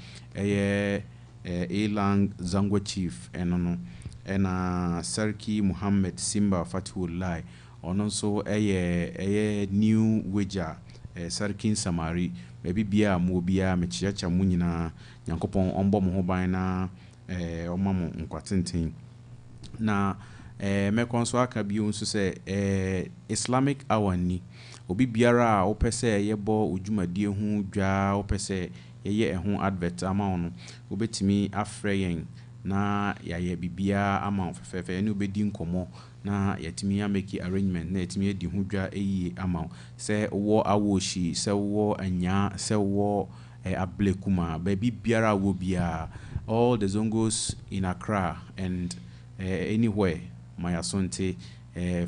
Elang Zangwa Chief eno ena Sarki Muhammad Simba Fatihullah ono so new wager Sarkin Samari maybe bia mo bia mechiacha mu nyina nyankopon ombo mo ho ban na omamo nkwatenten na mekonso aka bi unso se Islamic awani obi biara opese yebo odwumadie hu dwa opese yeye ehun advert ama ono obetimi afre yen na yaye bibia ama fefefe ene obedi nkomo na yatimi ya make arrangement na yatimi edi hu dwa eyi ama se wo awoshi se wo anya se wo ablekuma baby biara wo bia all the zongos in Accra and anywhere my asonte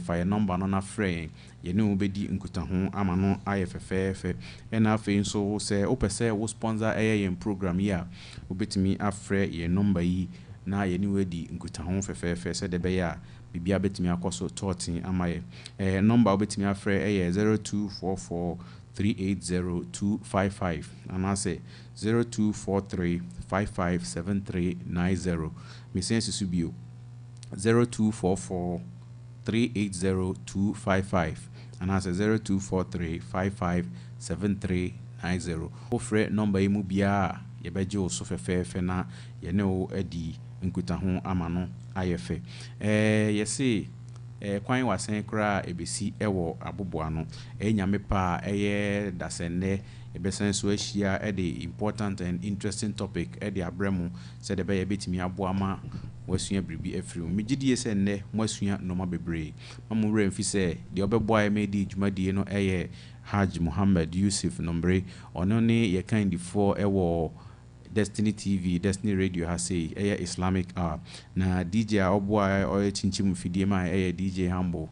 fire number no na frame ye ne obedi nkuta ho ama no ayefefefe ena afi nso se opese wo sponsor yen program ya obetimi afre ye number yi na ye ne wedi nkuta ho fefefe se de be ya bibia betimi akoso 13 ama ye number obetimi afre 0244 380-255 and I say 0243-557390. Me sense subio 0244-380-255 and I say 0243-557390. Ofre number imu bia yebeje o so fefefe na ye ne o edi nkuta ho amano ayefe yesi kwan wasen kra ebesi ewo aboboa no enyame pa dasende ebesen so ahia important and interesting topic abremu said be betimi aboa ma wasua bribi afiri megidie se nne mwasua no ma bebre mamure mfi se de obeboa emedi dwumadie no Haj Muhammad Yusuf nombre ono ne ye kind for ewo Destiny TV, Destiny Radio has say Islamic na DJ Obwa or Chinchim Fidima DJ Humble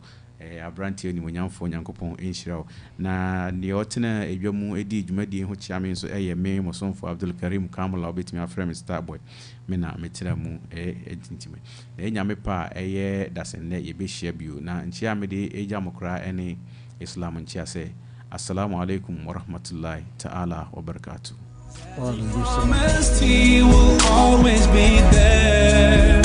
Abranti ni Munyamfo Nyankopon Inshira na ni otena edwamu edi dwumadi ho chiame so me Mosonfo Abdul Karim Kamala obetimi afrem Starboy me na metira mu edintime na nyame pa dasenne ye be share bio na nchia me de eja mokra ene Islam nchia se assalamu alaikum wa rahmatullahi ta'ala wa barakatuh. Promised he will always be there.